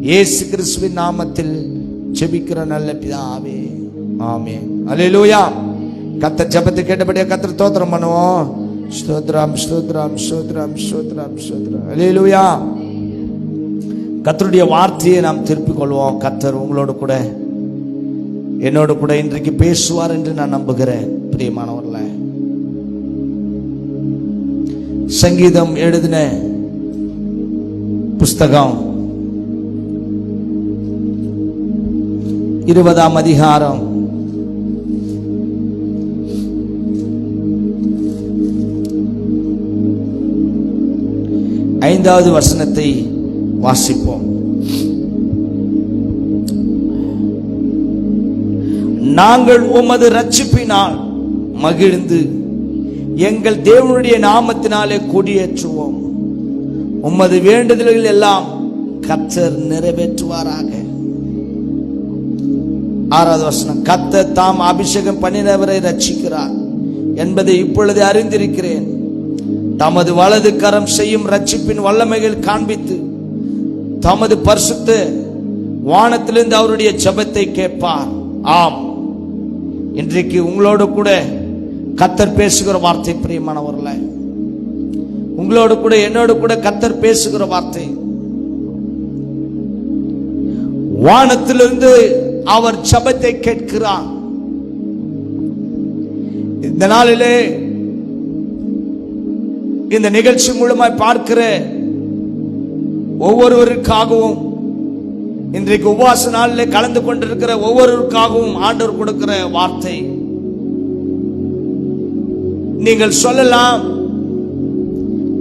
இயேசு கிறிஸ்துவின் நாமத்தில் செபிக்கிற நல்ல பிதாவே, ஆமென். அல்லேலூயா. கர்த்தர் ஜெபத்தை கேட்டபடியே கர்த்தர் ஸ்தோத்திரம் பண்ணுவோம். ஸ்தோத்திரம் ஸ்தோத்திரம் ஸ்தோத்திரம் ஸ்தோத்திரம் ஸ்தோத்திரம். அல்லேலூயா. கர்த்தருடைய வார்த்தையை நாம் திருப்பிக் கொள்வோம். கர்த்தர் உங்களோடு கூட என்னோடு கூட இன்றைக்கு பேசுவார் என்று நான் நம்புகிறேன். பிரியமானவர்களே, சங்கீதம் எழுதின புஸ்தகம் 20ஆம் அதிகாரம் 5வது வசனத்தை வாசிப்போம். நாங்கள் உமது ரட்சிப்பினால் மகிழ்ந்து எங்கள் தேவனுடைய நாமத்தினாலே கொடியேற்றுவோம். உமது வேண்டுதல்கள் எல்லாம் கர்த்தர் நிறைவேற்றுவாராக. 6வது வசனம், கர்த்தர் தாம் அபிஷேகம் பண்ணினவரை ரட்சிக்கிறார் என்பதை இப்பொழுது அறிந்திருக்கிறேன். தமது வலது கரம் செய்யும் ரட்சிப்பின் வல்லமைகள் காண்பித்து தமது பரிசுத்த வானத்திலிருந்து அவருடைய ஜெபத்தை கேட்பார். ஆம், இன்றைக்கு உங்களோடு கூட கர்த்தர் பேசுகிற வார்த்தை. பிரியமானவர்களே, உங்களோடு கூட என்னோடு கூட கர்த்தர் பேசுகிற வார்த்தை. வானத்திலிருந்து அவர் ஜெபத்தை கேட்கிறார். இந்த நாளிலே இந்த நிகழ்ச்சி மூலமாய் பார்க்கிற ஒவ்வொருவருக்காகவும், இன்றைக்கு உபவாச நாளிலே கலந்து கொண்டிருக்கிற ஒவ்வொருவருக்காகவும் ஆண்டவர் கொடுக்கிற வார்த்தை. நீங்கள் சொல்லலாம்,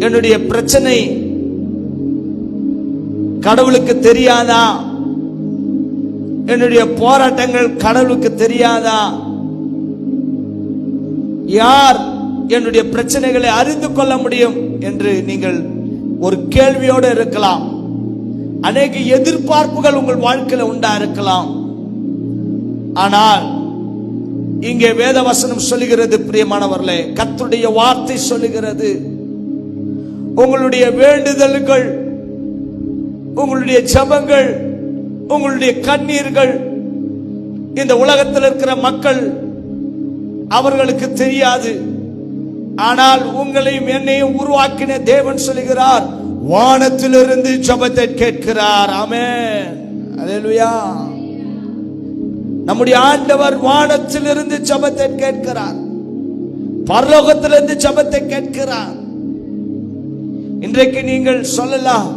என்னுடைய பிரச்சனை கடவுளுக்கு தெரியாதா? என்னுடைய போராட்டங்கள் கடவுளுக்கு தெரியாதா? யார் என்னுடைய பிரச்சனைகளை அறிந்து கொள்ள முடியும் என்று நீங்கள் ஒரு கேள்வியோடு இருக்கலாம். அநேக எதிர்பார்ப்புகள் உங்கள் வாழ்க்கையில் உண்டா இருக்கலாம். ஆனால் இங்கே வேத வசனம் சொல்லுகிறது, பிரியமானவர்களே, கர்த்தருடைய வார்த்தை சொல்லுகிறது, உங்களுடைய வேண்டுதல்கள், உங்களுடைய ஜெபங்கள், உங்களுடைய கண்ணீர்கள் இந்த உலகத்தில் இருக்கிற மக்கள் அவர்களுக்கு தெரியாது. ஆனால் உங்களையும் என்னையும் உருவாக்கின தேவன் சொல்லுகிறார், வானத்திலிருந்து ஜெபத்தை கேட்கிறார். ஆமென், அல்லேலூயா. நம்முடைய ஆண்டவர் வானத்திலிருந்து ஜெபத்தை கேட்கிறார், பரலோகத்திலிருந்து ஜெபத்தை கேட்கிறார். இன்றைக்கு நீங்கள் சொல்லலாம்,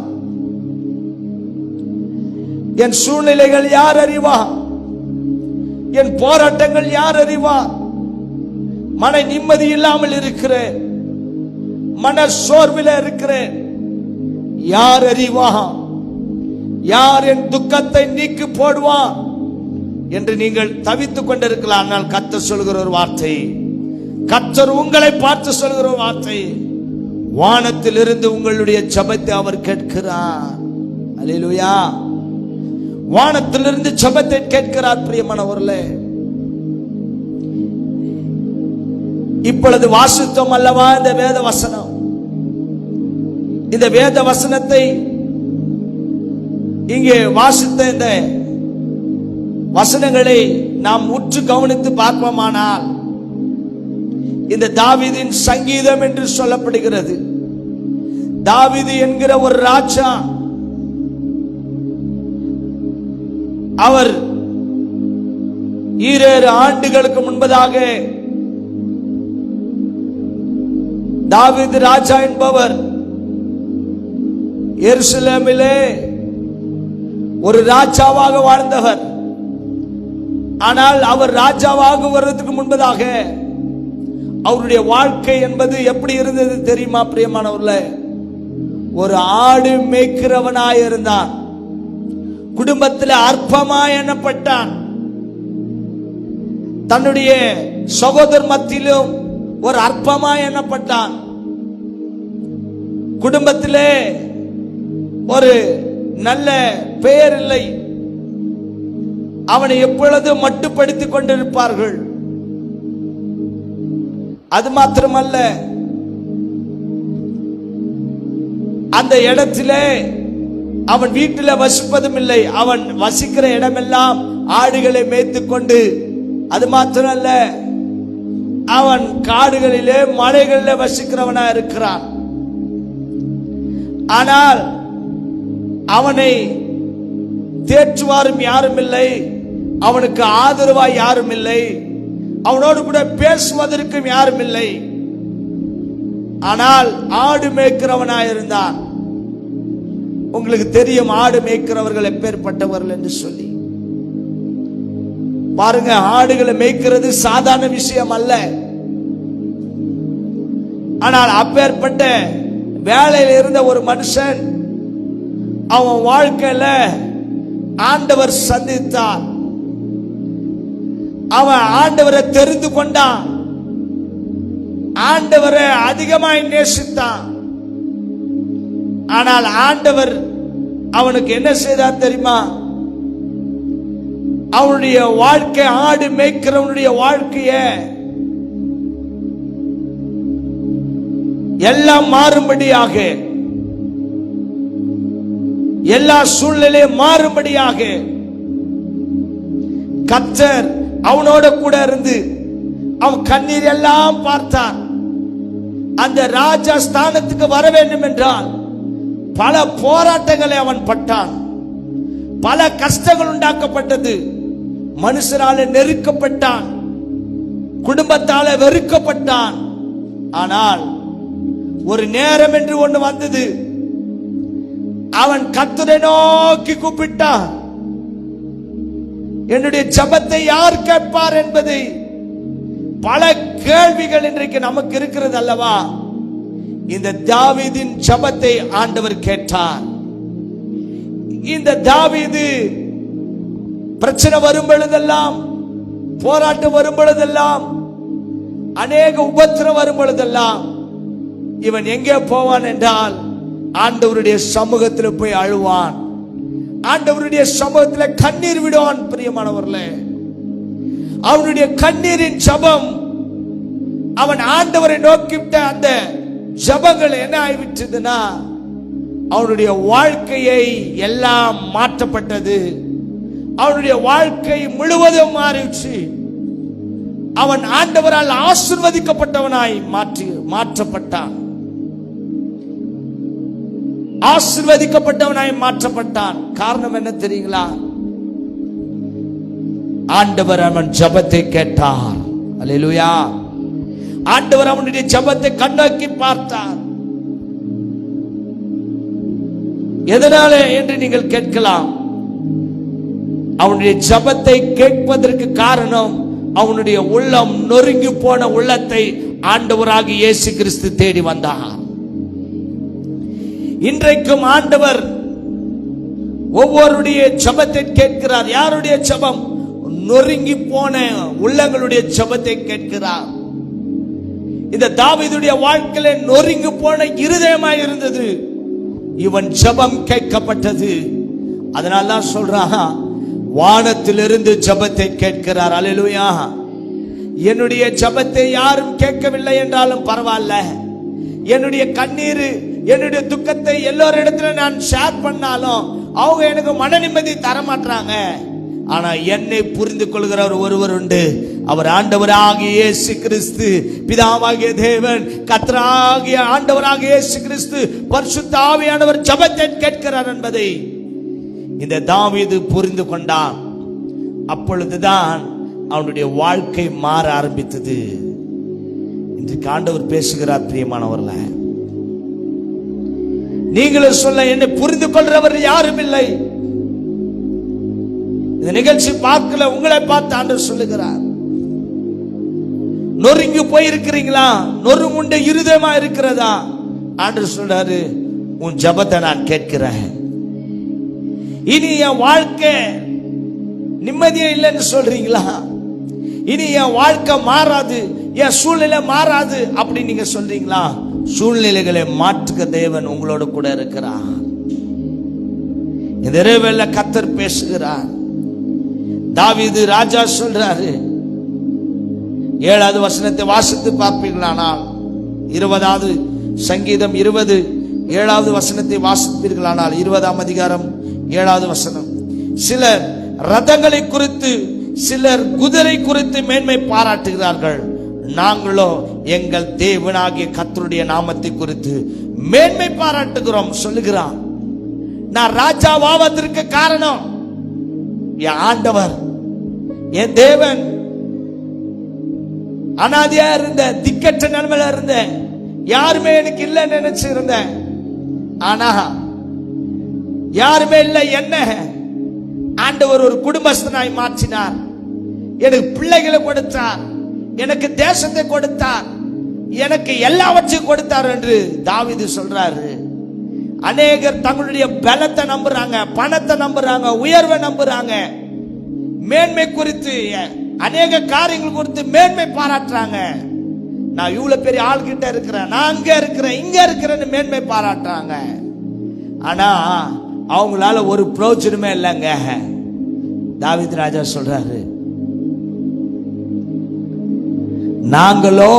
என் சூழ்நிலைகள் யார் அறிவார்? என் போராட்டங்கள் யார் அறிவார்? மன நிம்மதி இல்லாமல் இருக்கிறேன், மன சோர்வில் இருக்கிறேன், யார் அறிவார்? யார் என் துக்கத்தை நீக்கி போடுவார் என்று நீங்கள் தவித்துக் கொண்டிருக்கலாம். ஆனால் கர்த்தர் சொல்கிற ஒரு வார்த்தை, கர்த்தர் உங்களை பார்த்து சொல்கிற ஒரு வார்த்தை, வானத்தில் இருந்து உங்களுடைய ஜெபத்தை அவர் கேட்கிறார். அல்லேலூயா. வானத்திலிருந்து ஜெபத்தை கேட்கிறார். பிரியமானவர்களே, இப்பொழுது வாசித்தோம் அல்லவா இந்த வேத வசனம். இந்த வேத வசனத்தை இங்கே வாசித்த இந்த வசனங்களை நாம் உற்று கவனித்து பார்ப்போமானால், இந்த தாவீதின் சங்கீதம் என்று சொல்லப்படுகிறது. தாவீது என்கிற ஒரு ராஜா, அவர் 7 ஆண்டுகளுக்கு முன்பதாக தாவீது ராஜா என்பவர் எருசலேமிலே ஒரு ராஜாவாக வாழ்ந்தவர். ஆனால் அவர் ராஜாவாக வருவதற்கு முன்பதாக அவருடைய வாழ்க்கை என்பது எப்படி இருந்தது தெரியுமா? பிரியமானவர்களே, ஒரு ஆடு மேய்க்கிறவனாயிருந்தான். குடும்பத்தில் அற்பமாய் எண்ணப்பட்டான். தன்னுடைய சகோதரர் மத்தியிலும் ஒரு அற்பமாய் எண்ணப்பட்டான். குடும்பத்திலே ஒரு நல்ல பெயர் இல்லை. அவனை எப்பொழுதும் மட்டுப்படுத்திக் கொண்டிருப்பார்கள். அது மாத்திரமல்ல, அந்த இடத்திலே அவன் வீட்டில் வசிப்பதும் இல்லை. அவன் வசிக்கிற இடமெல்லாம் ஆடுகளை மேய்த்துக் கொண்டு, அது மாத்திரமல்ல, அவன் காடுகளிலே மலைகளிலே வசிக்கிறவனா இருக்கிறான். ஆனால் அவனை தேற்றுவாரும் யாரும் இல்லை, அவனுக்கு ஆதரவாய் யாரும் இல்லை, அவனோடு கூட பேசுவதற்கும் யாரும் இல்லை. ஆனால் ஆடு மேய்க்கிறவனாயிருந்தான். உங்களுக்கு தெரியும் ஆடு மேய்க்கிறவர்கள் எப்பேற்பட்டவர்கள் என்று சொல்லி. பாருங்க, ஆடுகளை மேய்க்கிறது சாதாரண விஷயம் அல்ல. ஆனால் அப்பேற்பட்ட வேலையில் இருந்த ஒரு மனுஷன், அவன் வாழ்க்கையில ஆண்டவர் சந்தித்தார். அவன் ஆண்டவரை தெரிந்து கொண்டான். ஆண்டவரை அதிகமாய் நேசித்தான். ஆனால் ஆண்டவர் அவனுக்கு என்ன செய்தார் தெரியுமா? அவனுடைய வாழ்க்கை, ஆடு மேய்க்கிறவனுடைய வாழ்க்கைய எல்லாம் மாறும்படியாக, எல்லா சூழ்நிலையும் மாறும்படியாக கர்த்தர் அவனோட கூட இருந்து அவன் கண்ணீர் எல்லாம் பார்த்தார். அந்த ராஜா ஸ்தானத்துக்கு வர வேண்டும் என்றால் பல போராட்டங்களை அவன் பட்டான். பல கஷ்டங்கள் உண்டாக்கப்பட்டது. மனுஷரால நெருக்கப்பட்டான், குடும்பத்தால வெறுக்கப்பட்டான். ஆனால் ஒரு நேரம் என்று ஒன்று வந்தது. அவன் கர்த்தரை நோக்கி கூப்பிட்டான். என்னுடைய ஜெபத்தை யார் கேட்பார் என்பதை, பல கேள்விகள் இன்றைக்கு நமக்கு இருக்கிறது அல்லவா? இந்த தாவீதின் ஜெபத்தை ஆண்டவர் கேட்டார். இந்த தாவீது பிரச்சனை வரும் பொழுதெல்லாம், போராட்டம் வரும் பொழுதெல்லாம், அநேக உபத்திரம் வரும் பொழுதெல்லாம் இவன் எங்கே போவான் என்றால் ஆண்டவருடைய சமூகத்தில் போய் அழுவான். ஆண்டவருடைய சமூகத்தில் கண்ணீர் விடுவான். பிரியமானவர்களே, அவனுடைய கண்ணீரின் ஜெபம், அவன் ஆண்டவரை நோக்கிவிட்ட அந்த ஜெபங்கள் என்ன ஆகிவிட்டதுன்னா, அவனுடைய வாழ்க்கையை எல்லாம் மாற்றப்பட்டது. அவனுடைய வாழ்க்கை முழுவதும் மாறிச்சு. அவன் ஆண்டவரால் ஆசீர்வதிக்கப்பட்டவனாய் மாற்றப்பட்டான். ஆசீர்வதிக்கப்பட்டவனாய் மாற்றப்பட்டான். காரணம் என்ன தெரியுங்களா? ஆண்டவர் அவன் ஜெபத்தை கேட்டார். அல்லேலூயா. ஆண்டவர் அவனுடைய ஜெபத்தை கண்ணோக்கி பார்த்தார். எதனால என்று நீங்கள் கேட்கலாம். அவனுடைய ஜெபத்தை கேட்பதற்கு காரணம், அவனுடைய உள்ளம் நொறுங்கி போன உள்ளத்தை ஆண்டவராகிய இயேசு கிறிஸ்து தேடி வந்தார். இன்றைக்கும் ஆண்டவர் ஒவ்வொருடைய ஜெபத்தை கேட்கிறார். யாருடைய ஜெபம்? நொறுங்கி போன உள்ளங்களுடைய ஜெபத்தை கேட்கிறார். இந்த தாவீதுடைய வாழ்க்கையில நொறுங்கி போன இருதயமாய் இருந்தது. இவன் ஜெபம் கேட்கப்பட்டது. அதனால தான் சொல்றான், வானத்திலிருந்து ஜெபத்தை கேட்கிறார். அல்லேலூயா. என்னுடைய ஜெபத்தை யாரும் கேட்கவில்லை என்றாலும் பரவாயில்ல, என்னுடைய கண்ணீர், என்னுடைய துக்கத்தை எல்லோரிடத்துல நான் ஷேர் பண்ணாலும் அவங்க எனக்கு மன நிம்மதி தர மாட்டாங்க. ஆனா என்னை புரிந்து கொள்கிறவர் ஒருவர் உண்டு. அவர் ஆண்டவராகிய இயேசு கிறிஸ்து, பிதாவாகிய தேவன், கர்த்தராகிய ஆண்டவராகிய இயேசு கிறிஸ்து, பரிசுத்த ஆவியானவர் ஜெபத்தை கேட்கிறார் என்பதை இந்த தாவீது புரிந்து கொண்டான். அப்பொழுதுதான் அவனுடைய வாழ்க்கை மாற ஆரம்பித்தது. இன்றைக்கு ஆண்டவர் பேசுகிறார். பிரியமானவர்களே, நீங்களும் சொல்ல, என்னை புரிந்து கொள்றவர் யாரும் இல்லை. இந்த நிகழ்ச்சி பார்க்கல, உங்களை பார்த்து ஆண்டவர் சொல்லுகிறார். நொறுங்கி போயிருக்கிறீங்களா? நொறுங்குண்ட இருதயமா இருக்கிறதா? ஆண்டவர் சொல்றாரு, உன் ஜெபத்தை நான் கேட்கிறேன். இனி என் வாழ்க்கை நிம்மதியே இல்லைன்னு சொல்றீங்களா? இனி என் வாழ்க்கை மாறாது, என் சூழ்நிலை மாறாது அப்படி நீங்க சொல்றீங்களா? சூழ்நிலைகளை மாற்றுக தேவன் உங்களோட கூட இருக்கிறார். இந்த இரவுல கர்த்தர் பேசுகிறார். தாவீது ராஜா சொல்றாரு, 7வது வசனத்தை வாசித்து பார்ப்பீர்களானால், 20வது சங்கீதம் 20 7வது வசனத்தை வாசிப்பீர்களானால், 20ஆம் அதிகாரம் 7வது வசனம், சிலர் ரதங்களை குறித்து சிலர் குதிரை குறித்து மேன்மை பாராட்டுகிறார்கள், நாங்களோ எங்கள் தேவனாகிய கர்த்தருடைய நாமத்தை குறித்து மேன்மை பாராட்டுகிறோம் சொல்லுகிறான். நான் ராஜாவாவதற்கு காரணம் என் ஆண்டவர், என் தேவன். அனாதையா இருந்த, திக்கற்ற நிலைமையில இருந்தேன், யாருமே எனக்கு இல்லைன்னு நினைச்சு இருந்தேன். ஆனா யாருமே இல்லை, என்ன ஆண்டவர் ஒரு குடும்பஸ்தனாய் மாற்றினார். எனக்கு பிள்ளைகளை கொடுத்தார், எனக்கு தேசத்தை கொடுத்தார், எனக்கு எல்லாவற்றையும் கொடுத்தார் என்று தாவீது சொல்றாரு. அநேகர் தங்களுடைய பலத்தை நம்புறாங்க, பணத்தை நம்புறாங்க, உயர்வை நம்புறாங்க, மேன்மை குறித்து அநேக காரியங்கள் குறித்து மேன்மை பாராட்டுறாங்க. நான் இவ்வளவு பெரிய ஆள்கிட்ட இருக்கிறேன், நான் அங்க இருக்கிறேன், இங்க இருக்கிறேன்னு மேன்மை பாராட்டுறாங்க. ஆனா அவங்களால ஒரு பிரயோஜனமே இல்லைங்க. தாவீது ராஜா சொல்றாரு, நாங்களோ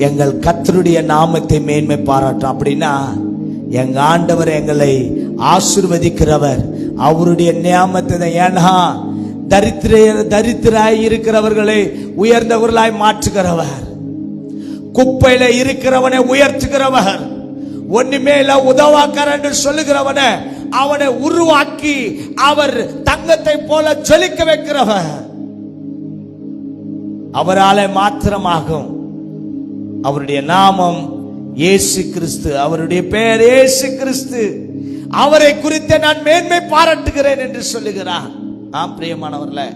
எங்கள் கர்த்தருடைய நாமத்தை மேன்மை பாராட்டோம். அப்படின்னா எங்க ஆண்டவர் எங்களை ஆசீர்வதிக்கிறவர், அவருடைய நாமத்தை. ஏன்னா தரித்திராய் இருக்கிறவர்களை உயர்ந்தவர்களாய் மாற்றுகிறவர், குப்பையில இருக்கிறவனை உயர்த்துகிறவர், ஒண்ணுமே இல்ல உதவாக்கர் என்று சொல்லுகிறவனை அவனை உருவாக்கி அவர் தங்கத்தை போல ஜொலிக்க வைக்கிறவர். அவராலே மாத்திரமாகும். அவருடைய நாமம் இயேசு கிறிஸ்து, அவருடைய பெயர் இயேசு கிறிஸ்து. அவரை குறித்து நான் மேன்மை பாராட்டுகிறேன் என்று சொல்லுகிறார். ஆம் பிரியமானவர்களே,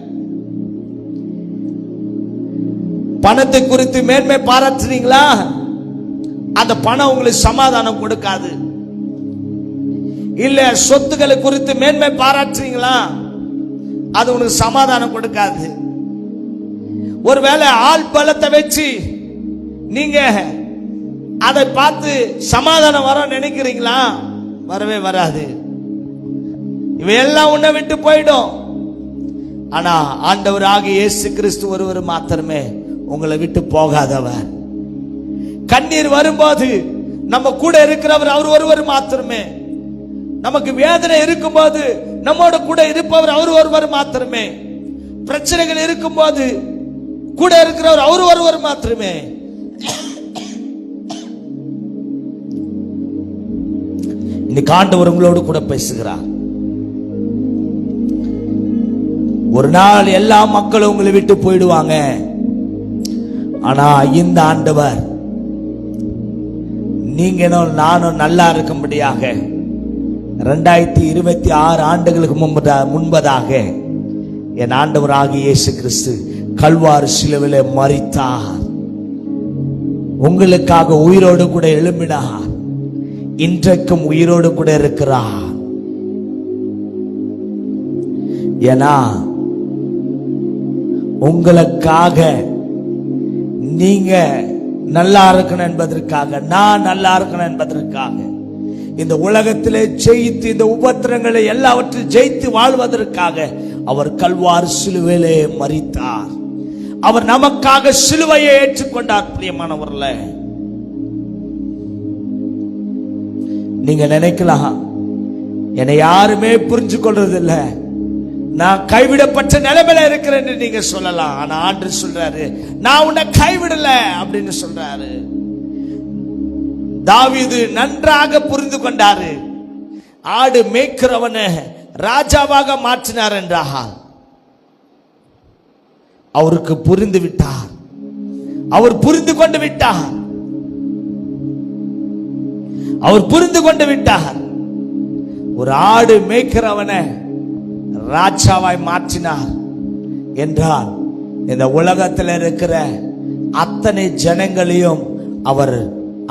பணத்தை குறித்து மேன்மை பாராட்டுறீங்களா? அந்த பணம் உங்களுக்கு சமாதானம் கொடுக்காது. இல்ல சொத்துக்களை குறித்து மேன்மை பாராட்டுறீங்களா? அது உங்களுக்கு சமாதானம் கொடுக்காது. ஒருவேளை ஆள் பலத்தை வச்சு நீங்க அதை பார்த்து சமாதானம் வர நினைக்கிறீங்களா? வரவே வராது. இவையெல்லாம் உன்னை விட்டு போயிடும். ஆனா ஆண்டவராகிய இயேசு கிறிஸ்து ஒருவர் மாத்திரமே உங்களை விட்டு போகாதவர். கண்ணீர் வரும்போது நம்ம கூட இருக்கிறவர் அவர் ஒருவர் மாத்திரமே. நமக்கு வேதனை இருக்கும்போது நம்மோட கூட இருப்பவர் அவர் ஒருவர் மாத்திரமே. பிரச்சனைகள் இருக்கும்போது கூட இருக்கிறவர் அவர் ஒருவர் மாத்திரமே. இன்னைக்கு ஆண்டவர் உங்களோடு கூட பேசுகிறார். ஒரு நாள் எல்லா மக்களும் உங்களை விட்டு போயிடுவாங்க. ஆனா இந்த ஆண்டவர் நீங்களும் நானும் நல்லா இருக்கும்படியாக 2026 ஆண்டுகளுக்கு முன்பதாக என் ஆண்டவராகிய இயேசு கிறிஸ்து கல்வாரி சிலுவையிலே மரித்தார். உங்களுக்காக உயிரோடு கூட எழும்பினார். இன்றைக்கும் உயிரோடு கூட இருக்கிறார். ஏன்னா உங்களுக்காக, நீங்க நல்லா இருக்கணும் என்பதற்காக, நான் நல்லா இருக்கணும் என்பதற்காக, இந்த உலகத்திலே ஜெயித்து இந்த உபத்திரங்களை எல்லாவற்றையும் ஜெயித்து வாழ்வதற்காக அவர் கல்வாரி சிலுவையிலே மரித்தார். அவர் நமக்காக சிலுவையை ஏற்றுக்கொண்டார். பிரியமானவர்களே, நீங்க நினைக்கலாம் என்னை யாருமே புரிஞ்சு கொள்றது இல்லை, நான் கைவிடப்பட்ட நிலைமையில இருக்கிறேன்னு நீங்க சொல்லலாம். ஆனா ஆண்டவர் சொல்றாரு, நான் உன்னை கைவிடல அப்படின்னு சொல்றாரு. தாவீது நன்றாக புரிந்து கொண்டாரு. ஆடு மேய்க்கிறவனை ராஜாவாக மாற்றினார் என்றால் அவருக்கு புரிந்து விட்டார். அவர் புரிந்து கொண்டு விட்டார். அவர் புரிந்து கொண்டு விட்டார். ஒரு ஆடு மேய்க்கிறவனை ராஜாவாய் மாற்றினார் என்றால் இந்த உலகத்தில் இருக்கிற அத்தனை ஜனங்களையும் அவர்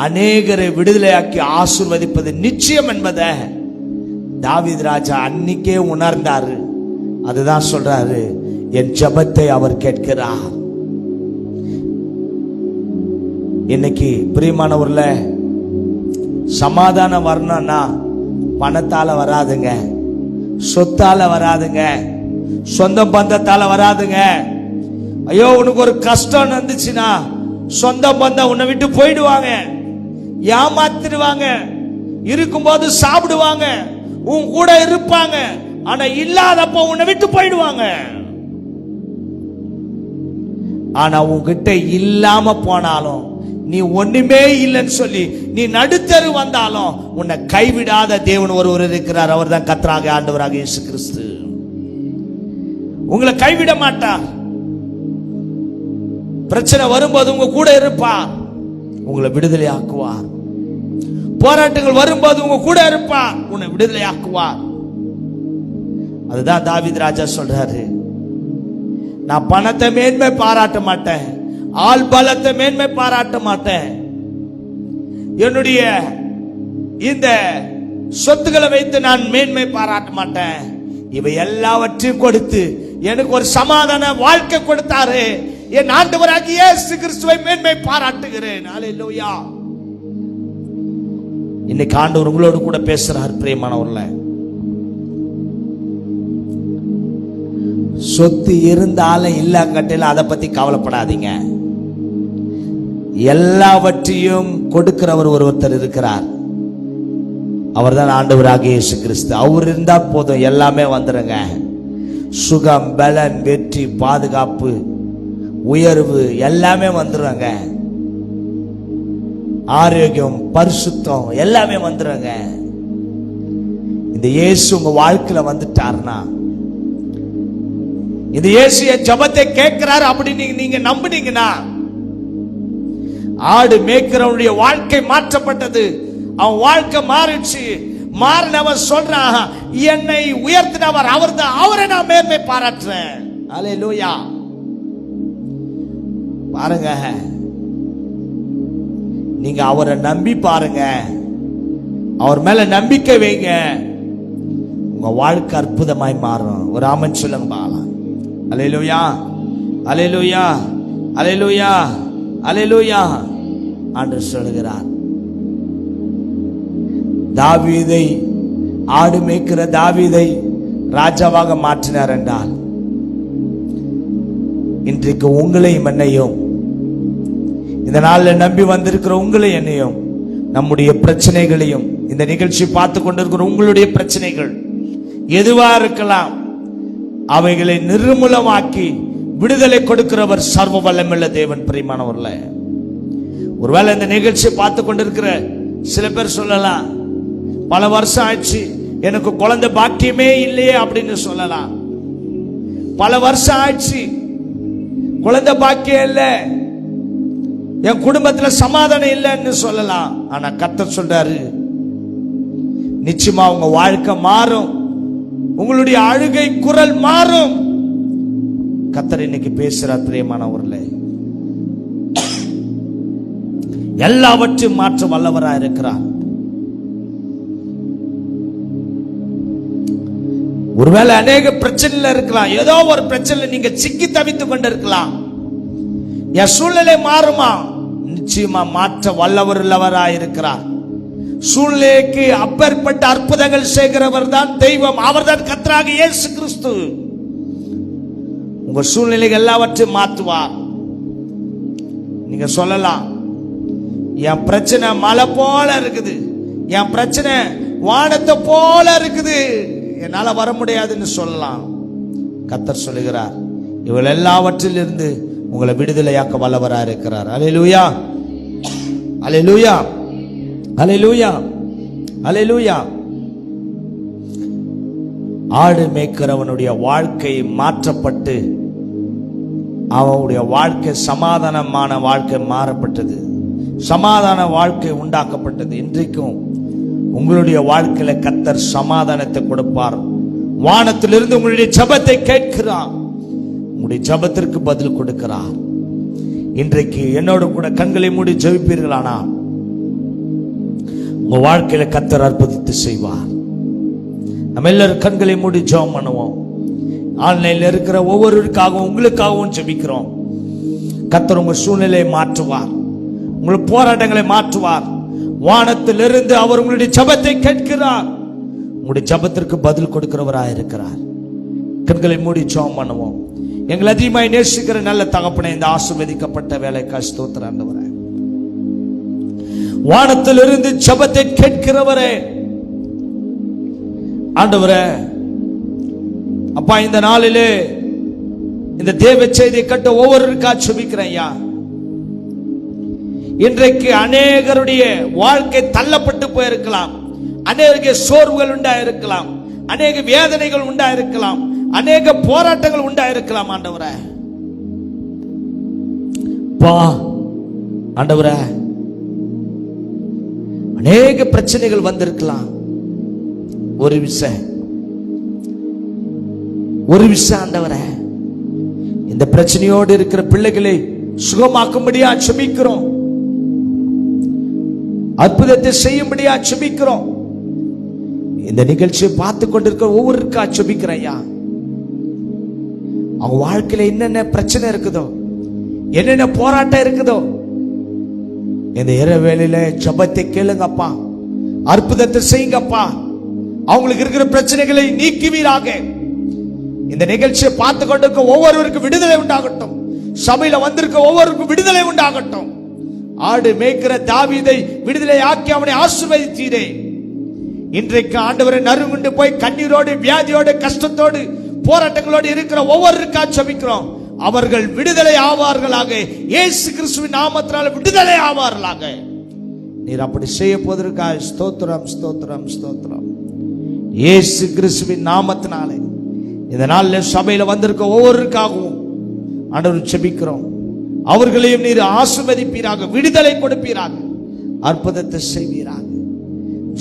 அநேகரை விடுதலையாக்கி ஆசீர்வதிப்பது நிச்சயம் என்பதை தாவீது ராஜா அன்னைக்கே உணர்ந்தாரு. அதுதான் சொல்றாரு, என் ஜெபத்தை அவர் கேட்கிறார். இன்னைக்கு பிரியமானவர்ல, சமாதானம் வரணும்னா பணத்தால வராதுங்க, சொத்தால வராதுங்க, சொந்த பந்தத்தால வராதுங்க. ஐயோ உனக்கு ஒரு கஷ்டம் வந்துச்சுன்னா சொந்த பந்தம் உன்னை விட்டு போயிடுவாங்க, ஏமாத்திடுவாங்க, இருக்கும்போது சாப்பிடுவாங்க, உன் கூட இருப்பாங்க, ஆனா இல்லாதப்போ உன்னை விட்டு போயிடுவாங்க. ஆனா உன்கிட்ட இல்லாம போனாலும், நீ ஒண்ணுமே இல்லைன்னு சொல்லி நீ நடுத்தரு வந்தாலும் உன்னை கைவிடாத தேவன் ஒருவர் இருக்கிறார். அவர் தான் கர்த்தராகிய ஆண்டவராகிய இயேசு கிறிஸ்து. உங்களை கைவிட மாட்டார். பிரச்சனை வரும்போது உங்க கூட இருப்பார், உங்களை விடுதலை ஆக்குவார். போராட்டங்கள் வரும்போது உங்க கூட இருப்பார், உன்னை விடுதலை ஆக்குவார். அதுதான் தாவீது ராஜா சொல்றாரு, நான் பணத்தை மேன்மை பாராட்ட மாட்டேன், ஆள் பலத்தை மேன்மை பாராட்ட மாட்டேன், என்னுடைய இந்த சொத்துக்களை வைத்து நான் மேன்மை பாராட்ட மாட்டேன். இவை எல்லாவற்றையும் கொடுத்து எனக்கு ஒரு சமாதான வாழ்க்கை கொடுத்தாரு என் ஆண்டவராகிய இயேசு கிறிஸ்துவை மேன்மை பாராட்டுகிறேன். அல்லேலூயா. இன்னைக்கு ஆண்டவர் உங்களோடு கூட பேசுறார். பிரியமானவர்களே, சொத்து இருந்தாலும் இல்லாங்கட்டில அதை பத்தி கவலைப்படாதீங்க. எல்லாவற்றையும் கொடுக்கிறவர் ஒருத்தர் இருக்கிறார். அவர் தான் ஆண்டவராகிய இயேசு கிறிஸ்து. அவர் இருந்தா போதும், எல்லாமே வந்துருங்க. சுகம், பலன், வெற்றி, பாதுகாப்பு, உயர்வு எல்லாமே வந்துருங்க. ஆரோக்கியம், பரிசுத்தம் எல்லாமே வந்துருங்க. இந்த இயேசு உங்க வாழ்க்கையில வந்துட்டார்னா, இந்த இயேசு என் ஜெபத்தை கேட்கிறாரு அப்படின்னு நீங்க நம்புனீங்கன்னா, ஆடு மேய்க்கிறவனுடைய வாழ்க்கை மாற்றப்பட்டது. அவன் வாழ்க்கை மாறிடுச்சு. மாறினவன் சொல்றான், என்னை உயர்த்தினவர் அவர்தான், அவரை நான் மேன்மை பாராட்டுறேன். அல்லேலூயா. பாருங்க, நீங்க அவரை நம்பி பாருங்க, அவர் மேல நம்பிக்கை வைங்க, உங்க வாழ்க்கை அற்புதமாய் மாறும். ஒரு ஆமென் சொல்லுங்க பாக்கலாம். அல்லேலூயா, அல்லேலூயா, அல்லேலூயா, அல்லேலூயா. ஆண்டவர் சொல்கிறார், தாவீதை, ஆடு மேய்க்கிற தாவீதை ராஜாவாக மாற்றினார் என்றால், இன்றைக்கு உங்களையும் என்னையும், இந்த நாளில் நம்பி வந்திருக்கிற உங்களை என்னையும், நம்முடைய பிரச்சனைகளையும், இந்த நிகழ்ச்சி பார்த்து கொண்டிருக்கிற உங்களுடைய பிரச்சனைகள் எதுவா இருக்கலாம், அவைகளை நிர்மூலமாக்கி விடுதலை கொடுக்கிறவர் சர்வ வல்லமையுள்ள தேவன். பிரியமானவர்களே, ஒருவேளை இந்த நிகழ்ச்சியை பார்த்து கொண்டிருக்கிற சில பேர் சொல்லலாம், பல வருஷம் ஆயிடுச்சு எனக்கு குழந்தை பாக்கியமே இல்லையே அப்படின்னு சொல்லலாம். பல வருஷம் ஆயிடுச்சு குழந்தை பாக்கியம் இல்லை, என் குடும்பத்துல சமாதானம் இல்லைன்னு சொல்லலாம். ஆனா கர்த்தர் சொல்றாரு, நிச்சயமா உங்க வாழ்க்கை மாறும், உங்களுடைய அழுகை குரல் மாறும். கர்த்தர் இன்னைக்கு பேசுறார். பிரியமானவர்களே, எல்லாவற்றையும் மாற்ற வல்லவராக இருக்கிறார். ஒருவேளை அநேக பிரச்சனைல இருக்கலாம், ஏதோ ஒரு பிரச்சனை நீங்க சிக்கி தவித்துக் கொண்டிருக்கலாம். என் சூழ்நிலை மாறுமா? நிச்சயமா மாற்ற வல்லவர் உள்ளவராய் இருக்கிறார். சூழ்நிலைக்கு அப்பேற்பட்ட அற்புதங்கள் செய்கிறவர் தான் தெய்வம், அவர் தான் கர்த்தராகிய இயேசு கிறிஸ்து. உங்க சூழ்நிலைகள் எல்லாவற்றையும் மாற்றுவார். நீங்க சொல்லலாம், என் பிரச்சனை மலை போல இருக்குது, என் பிரச்சனை வானத்தை போல இருக்குது, என்னால வர முடியாதுன்னு சொல்லலாம். கர்த்தர் சொல்லுகிறார், இவள் எல்லாவற்றிலிருந்து உங்களை விடுதலையாக்க வல்லவரா இருக்கிறார். அல்லேலூயா, அல்லேலூயா, அல்லேலூயா, அல்லேலூயா. ஆடு மேய்க்கிறவனுடைய வாழ்க்கை மாற்றப்பட்டு அவனுடைய வாழ்க்கை சமாதானமான வாழ்க்கை மாறப்பட்டது, சமாதான வாழ்க்கை உண்டாக்கப்பட்டது. இன்றைக்கும் உங்களுடைய வாழ்க்கையில கர்த்தர் சமாதானத்தை கொடுப்பார். வானத்திலிருந்து உங்களுடைய ஜெபத்தை கேட்கிறார், உங்களுடைய ஜெபத்திற்கு பதில் கொடுக்கிறார். இன்றைக்கு என்னோட கூட கண்களை மூடி ஜெபிப்பீர்களானா உங்க வாழ்க்கையில கர்த்தர் அற்புதத்தை செய்வார். நம்ம எல்லாரும் கண்களை மூடி ஜெபம் பண்ணுவோம். ஆன்லைன்ல இருக்கிற ஒவ்வொருவருக்காகவும் உங்களுக்காகவும் ஜெபிக்கிறோம். கர்த்தர் உங்க சூழ்நிலையை மாற்றுவார், உங்கள் போராட்டங்களை மாற்றுவார். வானத்திலிருந்து அவர் உங்களுடைய ஜெபத்தை கேட்கிறார், உங்களுடைய ஜெபத்திற்கு பதில் கொடுக்கிறவராக இருக்கிறார். கண்களை மூடி ஜெபம் பண்ணுவோம். எங்களை அதிகமாய் நேசிக்கிற நல்ல தகப்பனே, இந்த ஆசீர்வதிக்கப்பட்ட வேலைக்காய் ஸ்தோத்திரம் ஆண்டவரே. வானத்திலிருந்து ஜெபத்தை கேட்கிறவரே ஆண்டவரே, அப்பா இந்த நாளிலே இந்த தேவ செய்தியை கட்ட ஒவ்வொருவருக்கா ஜெபிக்கிறேன் ஐயா. இன்றைக்கு அநேகருடைய வாழ்க்கை தள்ளப்பட்டு போயிருக்கலாம், அநேக சோர்வுகள் உண்டாயிருக்கலாம், அநேக வேதனைகள் உண்டாயிருக்கலாம், அநேக போராட்டங்கள் உண்டாயிருக்கலாம். ஆண்டவரே பா ஆண்டவரே, அநேக பிரச்சனைகள் வந்திருக்கலாம். ஒரு விஷயம் ஆண்டவரே, இந்த பிரச்சனையோடு இருக்கிற பிள்ளைகளை சுகமாக்கும்படியா ஜெபிக்கிறோம், அற்புதத்தை செய்யும்படியா ஜெபிக்கிறோம். இந்த நிகழ்ச்சியை பார்த்து கொண்டிருக்கிற ஒவ்வொருக்கா ஜெபிக்கிறேன் ஐயா. அவங்க வாழ்க்கையில என்னென்ன பிரச்சனை இருக்குதோ, என்னென்ன போராட்டம் இருக்குதோ, இந்த இரவு வேளையில ஜெபத்தை கேளுங்கப்பா, அற்புதத்தை செய்யுங்கப்பா. அவங்களுக்கு இருக்கிற பிரச்சனைகளை நீக்குவீராக. இந்த நிகழ்ச்சியை பார்த்து கொண்டிருக்க ஒவ்வொருவருக்கும் விடுதலை உண்டாகட்டும். சபையில வந்திருக்க ஒவ்வொருவருக்கும் விடுதலை உண்டாகட்டும். ஆடு மேய்க்கிற தாவீதை விடுதலை ஆக்கி அவனை ஆசீர்வதித்தீரே. இன்றைக்கு ஆண்டவரை நறுங்குண்டு போய் கண்ணீரோடு, வியாதியோடு, கஷ்டத்தோடு, போராட்டங்களோடு இருக்கிற ஒவ்வொருக்கா ஜெபிக்கிறோம். அவர்கள் விடுதலை ஆவார்களாக. இயேசு கிறிஸ்துவின் நாமத்தினால விடுதலை ஆவார்களாக. நீர் அப்படி செய்ய போவதற்காக ஸ்தோத்திரம், ஸ்தோத்திரம், ஸ்தோத்திரம். இயேசு கிறிஸ்துவின் நாமத்தினாலே இந்த நாளில் சபையில வந்திருக்க ஒவ்வொருக்காகவும் ஆண்டவர் ஜெபிக்கிறோம். அவர்களையும் நீர் ஆசீர்வதிப்பீராக, விடுதலை கொடுப்பீராக, அற்புதத்தை செய்வீராக.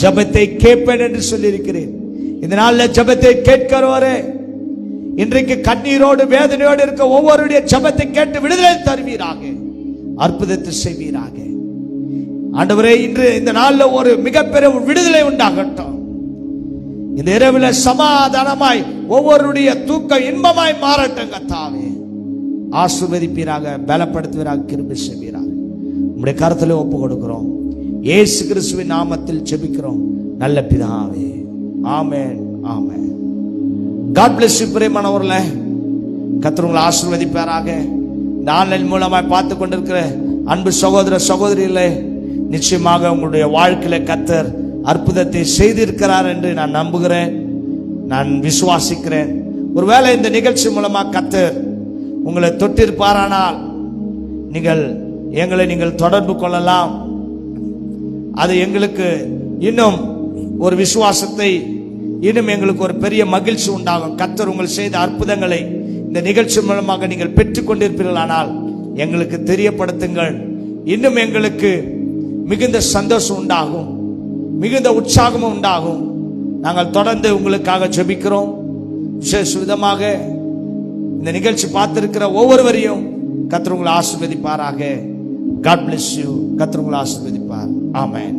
ஜெபத்தை கேட்பேன் என்று சொல்லியிருக்கிறேன். இந்த நாளில் ஜெபத்தை கேட்கிறவரே, இன்றைக்கு கண்ணீரோடு வேதனையோடு இருக்க ஒவ்வொருடைய ஜெபத்தை கேட்டு விடுதலை தருவீராக, அற்புதத்தை செய்வீராக. ஆண்டவரே, இன்று இந்த நாளில் ஒரு மிகப்பெரிய விடுதலை உண்டாகட்டும். இந்த இரவில் சமாதானமாய் ஒவ்வொருடைய தூக்கம் இன்பமாய் மாறட்டும். கர்த்தாவே ஆசீர்வதிப்பீராக, பலப்படுத்துவீராக, கிருபை செய்வீராக. உம்முடைய கரத்திலே ஒப்பு கொடுக்கிறோம். இயேசு கிறிஸ்துவின் நாமத்தில் ஜெபிக்கிறோம் நல்ல பிதாவே, ஆமென், ஆமென். காட் பிளஸ் யூ பிரியமானவர்களே. கர்த்தர் உங்களை ஆசீர்வதிப்பாராக. இந்த ஆன்லைன் மூலமாய் பார்த்து கொண்டிருக்கிற அன்பு சகோதர சகோதரிகளே, நிச்சயமாக உங்களுடைய வாழ்க்கையில கர்த்தர் அற்புதத்தை செய்திருக்கிறார் என்று நான் நம்புகிறேன், நான் விசுவாசிக்கிறேன். ஒருவேளை இந்த நிகழ்ச்சி மூலமா கர்த்தர் உங்களை தொட்டிருப்பாரானால் நீங்கள் தொடர்பு கொள்ளலாம். அது எங்களுக்கு இன்னும் ஒரு விசுவாசத்தை, இன்னும் எங்களுக்கு ஒரு பெரிய மகிழ்ச்சி உண்டாகும். கர்த்தர் உங்கள் செய்த அற்புதங்களை இந்த நிகழ்ச்சி மூலமாக நீங்கள் பெற்றுக் கொண்டிருப்பீர்களானால் எங்களுக்கு தெரியப்படுத்துங்கள். இன்னும் எங்களுக்கு மிகுந்த சந்தோஷம் உண்டாகும், மிகுந்த உற்சாகமும் உண்டாகும். நாங்கள் தொடர்ந்து உங்களுக்காக ஜெபிக்கிறோம். விசேஷ விதமாக இந்த நிகழ்ச்சி பார்த்திருக்கிற ஒவ்வொருவரையும் கர்த்தர் உங்களை ஆசீர்வதிப்பாராக. God bless you. கர்த்தர் உங்களை ஆசீர்வதிப்பார். ஆமென்.